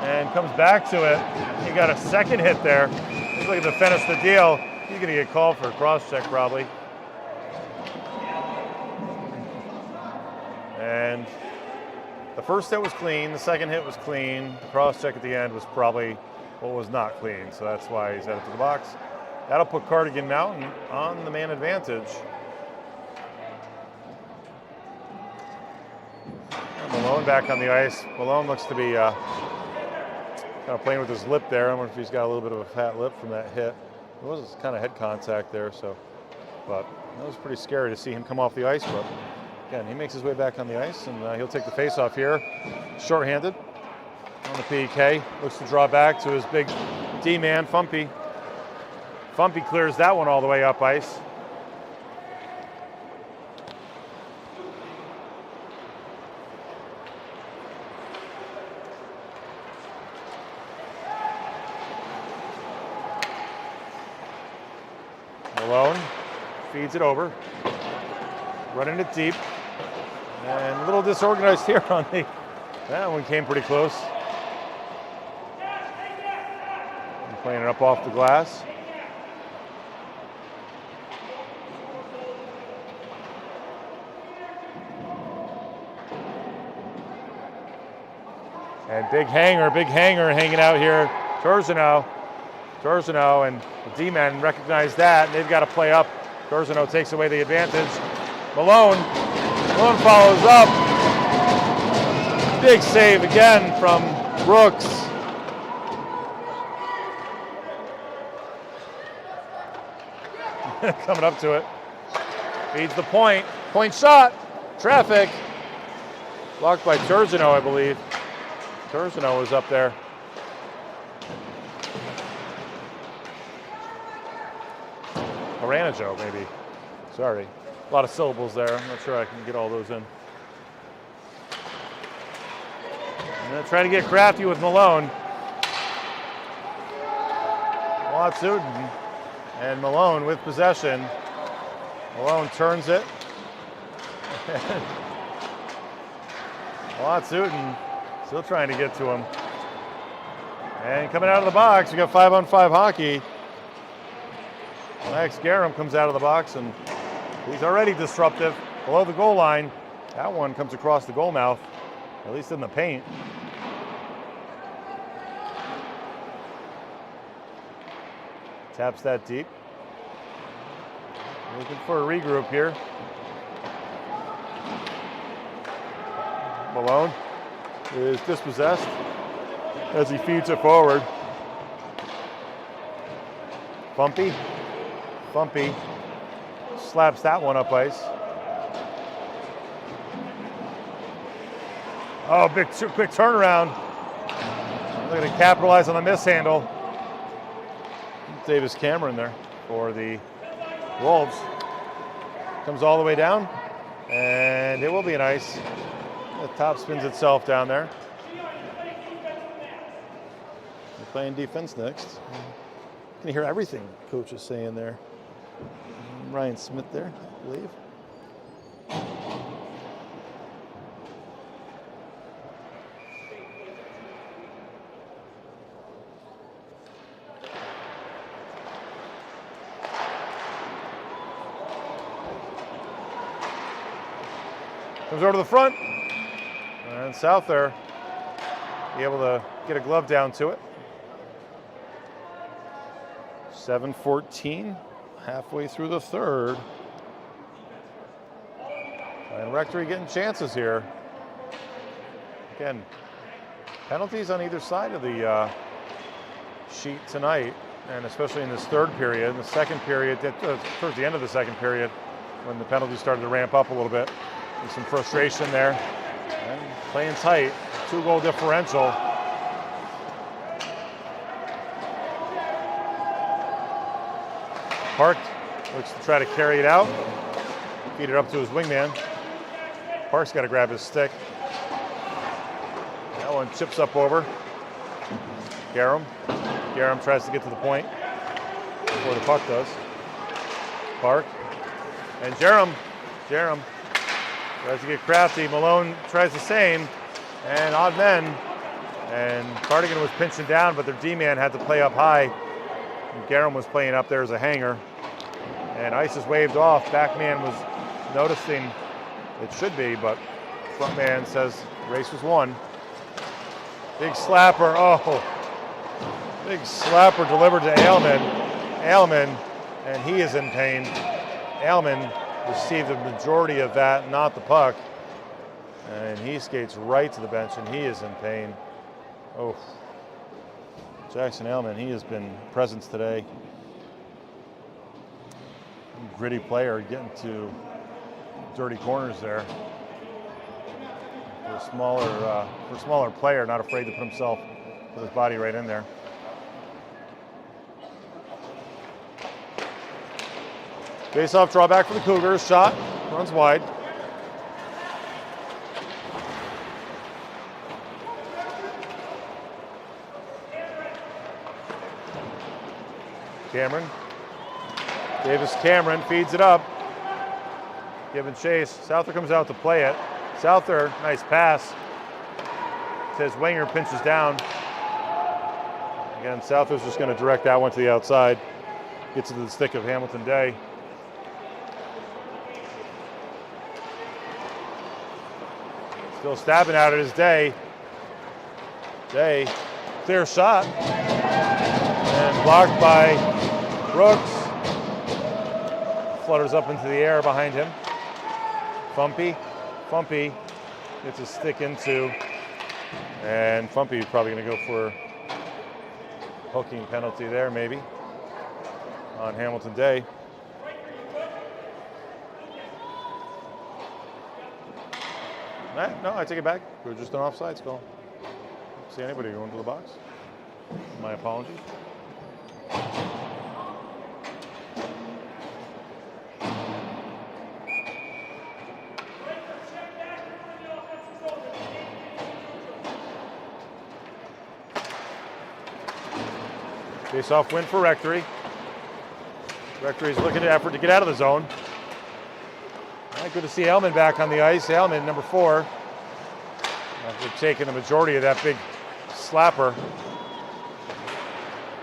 Speaker 1: And comes back to it. He got a second hit there. He's looking to finish the deal. He's going to get called for a cross-check probably. And the first hit was clean. The second hit was clean. The cross-check at the end was probably what was not clean. So that's why he's headed to the box. That'll put Cardigan Mtn on the man advantage. Malone back on the ice. Malone looks to be kind of playing with his lip there. I wonder if he's got a little bit of a fat lip from that hit. It was kind of head contact there, so, but it was pretty scary to see him come off the ice. But again, he makes his way back on the ice, and he'll take the face-off here. Shorthanded on the PK. Looks to draw back to his big D-man, Fumpy. Fumpy clears that one all the way up ice. Malone feeds it over, running it deep, and a little disorganized here on the, that one came pretty close. And playing it up off the glass. And big hanger hanging out here, Torzino and the D-men recognize that, and they've got to play up. Torzino takes away the advantage. Malone follows up. Big save again from Brooks. Coming up to it. Feeds the point. Point shot. Traffic. Blocked by Torzino, I believe. Torzino was up there. Oranajo, maybe. Sorry. A lot of syllables there. I'm not sure I can get all those in. I'm going to try to get crafty with Malone. Watsuden and Malone with possession. Malone turns it. Watsuden still trying to get to him. And coming out of the box, we got 5-on-5 hockey. Max Jerem comes out of the box, and he's already disruptive below the goal line. That one comes across the goal mouth, at least in the paint. Taps that deep. Looking for a regroup here. Malone is dispossessed as he feeds it forward. Fumpy slaps that one up ice. Oh, quick turnaround. Looking to capitalize on the mishandle. Davis Cameron there for the Wolves. Comes all the way down, and it will be an ice. The top spins itself down there. We're playing defense next. You can hear everything coach is saying there. Ryan Smith there, I believe. Comes over to the front, and South there, be able to get a glove down to it. 7:14, halfway through the third. And Rectory getting chances here. Again, penalties on either side of the sheet tonight, and especially in this third period. In the second period, towards the end of the second period, when the penalties started to ramp up a little bit. There's some frustration there. And playing tight, 2-goal differential. Park looks to try to carry it out, feed it up to his wingman. Park's got to grab his stick. That one chips up over. Garum tries to get to the point before the puck does. Park and Jerem tries to get crafty. Malone tries the same, and odd men. And Cardigan was pinching down, but their D-man had to play up high. And Garum was playing up there as a hanger. And ice is waved off. Back man was noticing it should be, but front man says race was won. Big slapper, big slapper delivered to Ailman, and he is in pain. Ailman received the majority of that, not the puck. And he skates right to the bench, and he is in pain. Oh, Jackson Ailman, he has been presence today. Gritty player, getting to dirty corners there. For a smaller player, not afraid to put himself, put his body right in there. Face-off drawback for the Cougars. Shot, runs wide. Davis Cameron feeds it up. Giving chase. Souther comes out to play it. Souther, nice pass. His winger pinches down. Again, Souther's just going to direct that one to the outside. Gets into the stick of Hamilton Day. Still stabbing out at his Day. Day, clear shot. And blocked by Brooks. Flutters up into the air behind him. Fumpy gets his stick into, and Fumpy is probably going to go for a hooking penalty there, maybe, on Hamilton Day. No, I take it back. We were just an offsides call. Don't see anybody going to the box. My apologies. Face-off win for Rectory. Rectory's looking at effort to get out of the zone. Good to see Ailman back on the ice. Ailman, number 4. After taking the majority of that big slapper.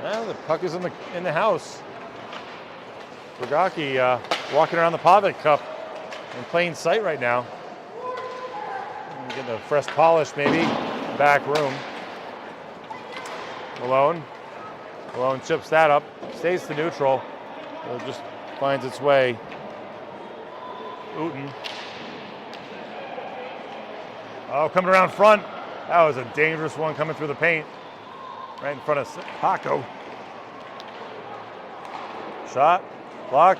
Speaker 1: Well, the puck is in the house. Brogacki walking around the Pavic Cup in plain sight right now. Getting a fresh polish maybe. Back room. Malone chips that up. Stays to neutral. It just finds its way. Uten. Oh, coming around front. That was a dangerous one coming through the paint. Right in front of Paco. Shot, block,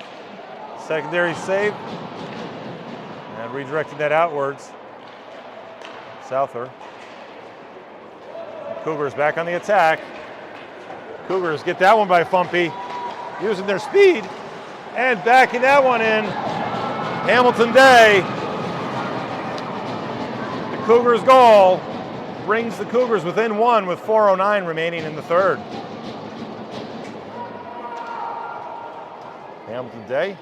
Speaker 1: secondary save. And redirecting that outwards. Souther. Cougars back on the attack. Cougars get that one by Fumpy, using their speed, and backing that one in. Hamilton Day. The Cougars' goal brings the Cougars within one with 4:09 remaining in the third. Hamilton Day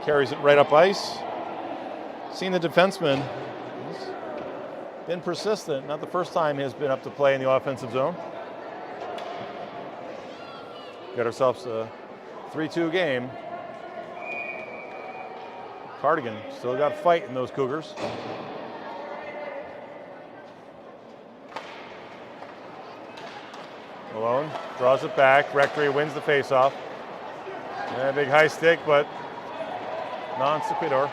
Speaker 1: carries it right up ice. Seen the defenseman. He's been persistent. Not the first time he's been up to play in the offensive zone. Got ourselves a 3-2 game. Cardigan still got a fight in those Cougars. Malone draws it back. Rectory wins the faceoff. Yeah, big high stick, but non sequitur.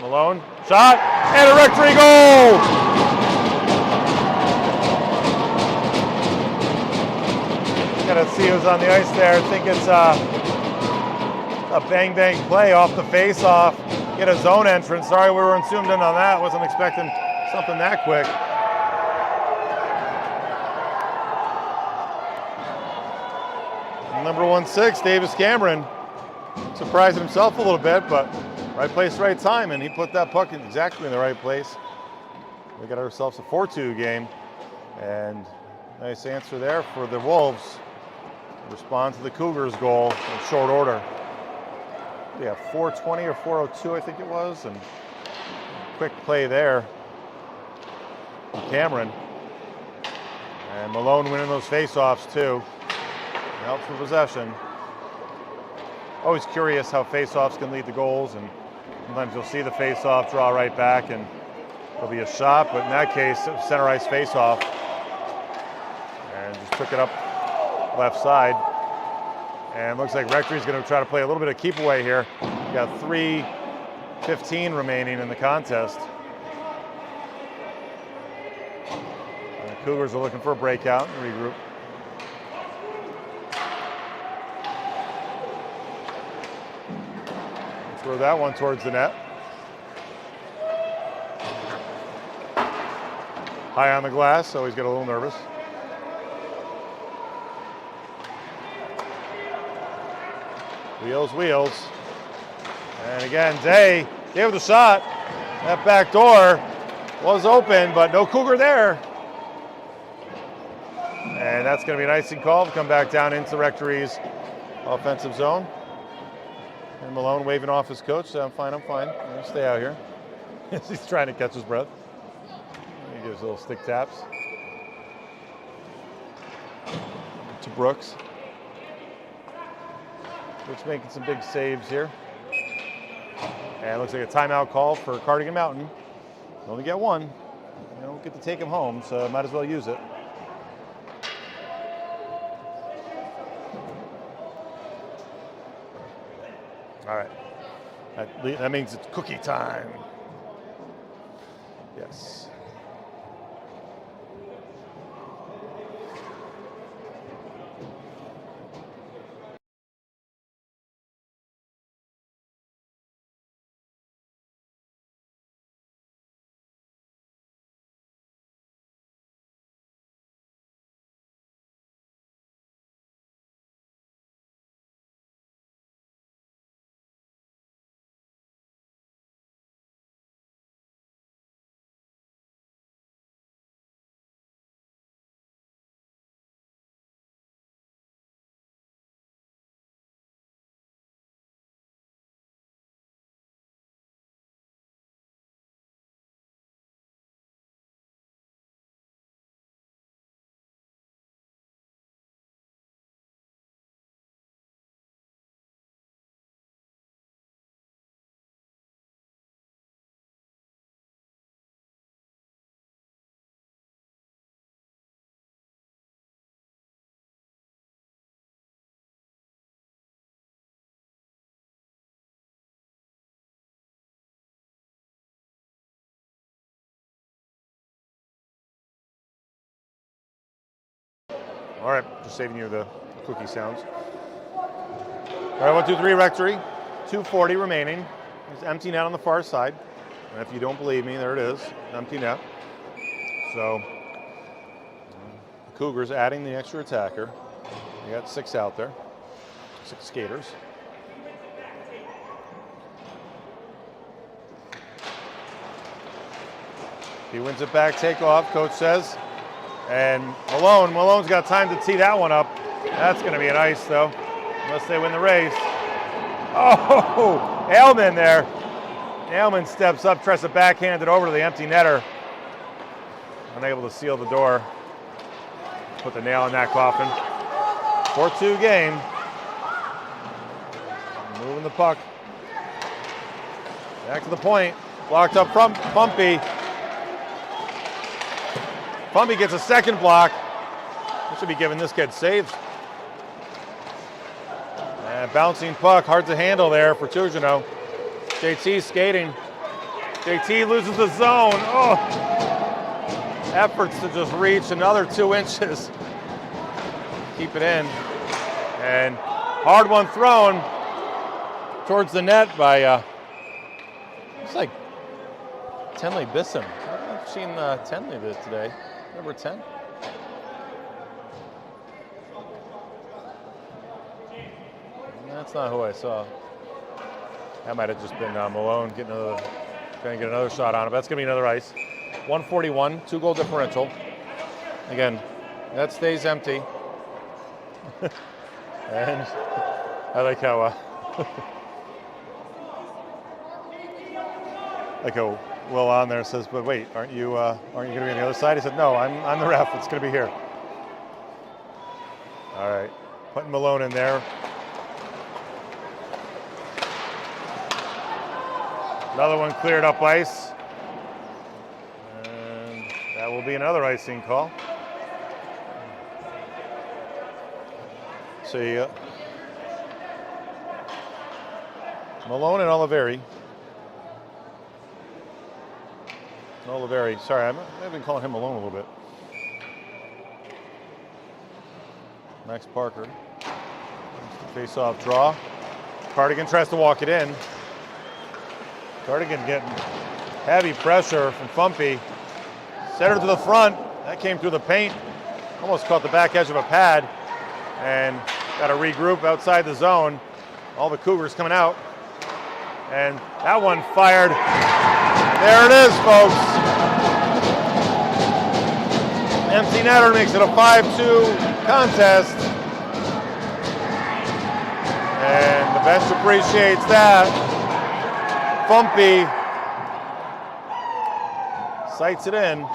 Speaker 1: Malone, shot, and a Rectory goal! Gotta see who's on the ice there. I think it's a bang-bang play off the face-off. Get a zone entrance. Sorry we weren't zoomed in on that. Wasn't expecting something that quick. Number 16, Davis Cameron, surprised himself a little bit, but right place, right time, and he put that puck exactly in the right place. We got ourselves a 4-2 game, and nice answer there for the Wolves. Respond to the Cougars' goal in short order. Yeah, 4:20 or 4:02, I think it was, and quick play there from Cameron. And Malone winning those face-offs too. Helps for possession. Always curious how face-offs can lead to goals, and sometimes you'll see the face-off draw right back and there'll be a shot, but in that case, it was center ice face-off. And just took it up left side. And looks like Rectory's going to try to play a little bit of keep away here. Got 3:15 remaining in the contest. And the Cougars are looking for a breakout and regroup. Throw that one towards the net. High on the glass, so he's got a little nervous. Wheels, wheels. And again, Day gave it a shot. That back door was open, but no Cougar there. And that's going to be an icing call to come back down into Rectory's offensive zone. And Malone waving off his coach, so I'm fine. I'm going to stay out here. He's trying to catch his breath. He gives little stick taps to Brooks. Brooks making some big saves here. And it looks like a timeout call for Cardigan Mountain. Only get one. You don't get to take him home, so might as well use it. All right, that means it's cookie time. Yes. All right, just saving you the cookie sounds. All right, 1, 2, 3, Rectory. 2:40 remaining. There's empty net on the far side. And if you don't believe me, there it is, empty net. So the Cougars adding the extra attacker. They got 6 out there, 6 skaters. He wins it back, takeoff, coach says. And Malone's got time to tee that one up. That's going to be an ice, though, unless they win the race. Oh, Ailman there. Ailman steps up, tries to backhand it over to the empty netter. Unable to seal the door. Put the nail in that coffin. 4-2 game. Moving the puck. Back to the point. Blocked up from Pumpy. Pumpy gets a second block. We should be giving this kid saves. And bouncing puck, hard to handle there for Tugino. JT skating. JT loses the zone. Oh! Efforts to just reach another 2 inches. Keep it in. And hard one thrown towards the net by, it's like Tenley Bissum. I've seen Tenley today. Number 10. That's not who I saw. That might have just been Malone trying to get another shot on it. But that's going to be another ice. 141, 2-goal differential. Again, that stays empty. And I like how Will on there says, "But wait, aren't you going to be on the other side?" He said, "No, I'm the ref. It's going to be here." All right, putting Malone in there. Another one cleared up ice. And that will be another icing call. See ya. Malone and Oliveri. Sorry, I've been calling him Malone a little bit. Max Parker. Face-off draw. Cardigan tries to walk it in. Cardigan getting heavy pressure from Fumpy. Center to the front. That came through the paint. Almost caught the back edge of a pad. And got to regroup outside the zone. All the Cougars coming out. And that one fired. There it is, folks. Empty netter makes it a 5-2 contest. And the bench appreciates that. Fumpy sights it in.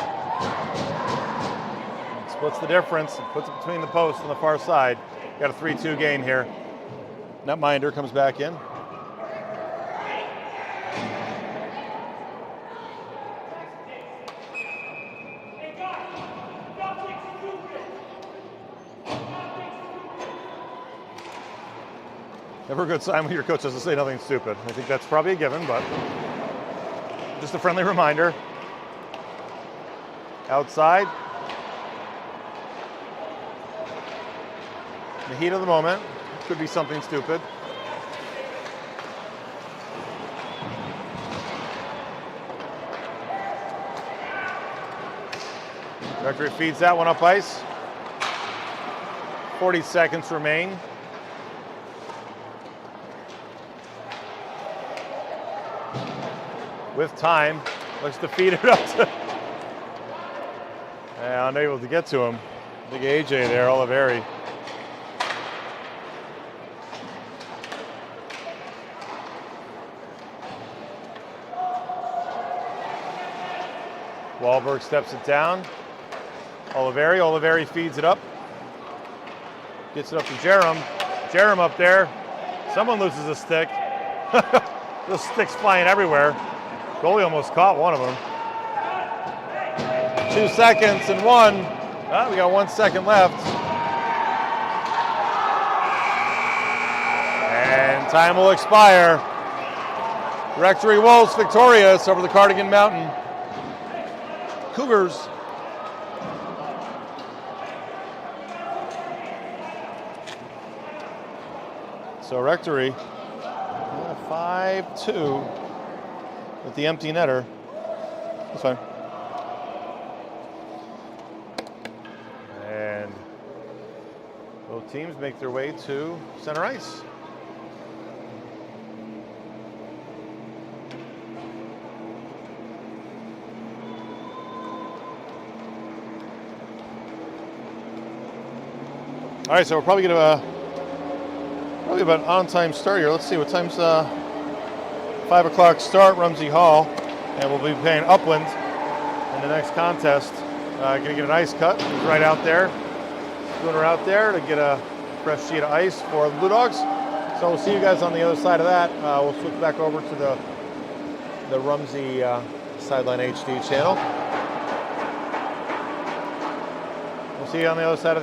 Speaker 1: Splits the difference and puts it between the posts on the far side. Got a 3-2 gain here. Netminder comes back in. Never a good sign when your coach doesn't say nothing stupid. I think that's probably a given, but just a friendly reminder. Outside. The heat of the moment. Could be something stupid. Rectory feeds that one up ice. 40 seconds remain. With time, looks to feed it up to. Unable to get to him. Big AJ there, Oliveri. Wahlberg steps it down. Oliveri feeds it up. Gets it up to Jerem. Jerem up there. Someone loses a stick. The stick's flying everywhere. Goalie almost caught one of them. 2 seconds and 1. We got 1 second left. And time will expire. Rectory Wolves victorious over the Cardigan Mountain Cougars. So Rectory 5-2 with the empty netter. That's fine. teams make their way to center ice. All right, so we're probably about an on-time start here. Let's see, what time's 5 o'clock start, Rumsey Hall, and we'll be playing Upland in the next contest. Gonna get an ice cut. He's right out there. Schooner out there to get a fresh sheet of ice for the Blue Dogs. So we'll see you guys on the other side of that. We'll switch back over to the Rumsey Sideline HD channel. We'll see you on the other side of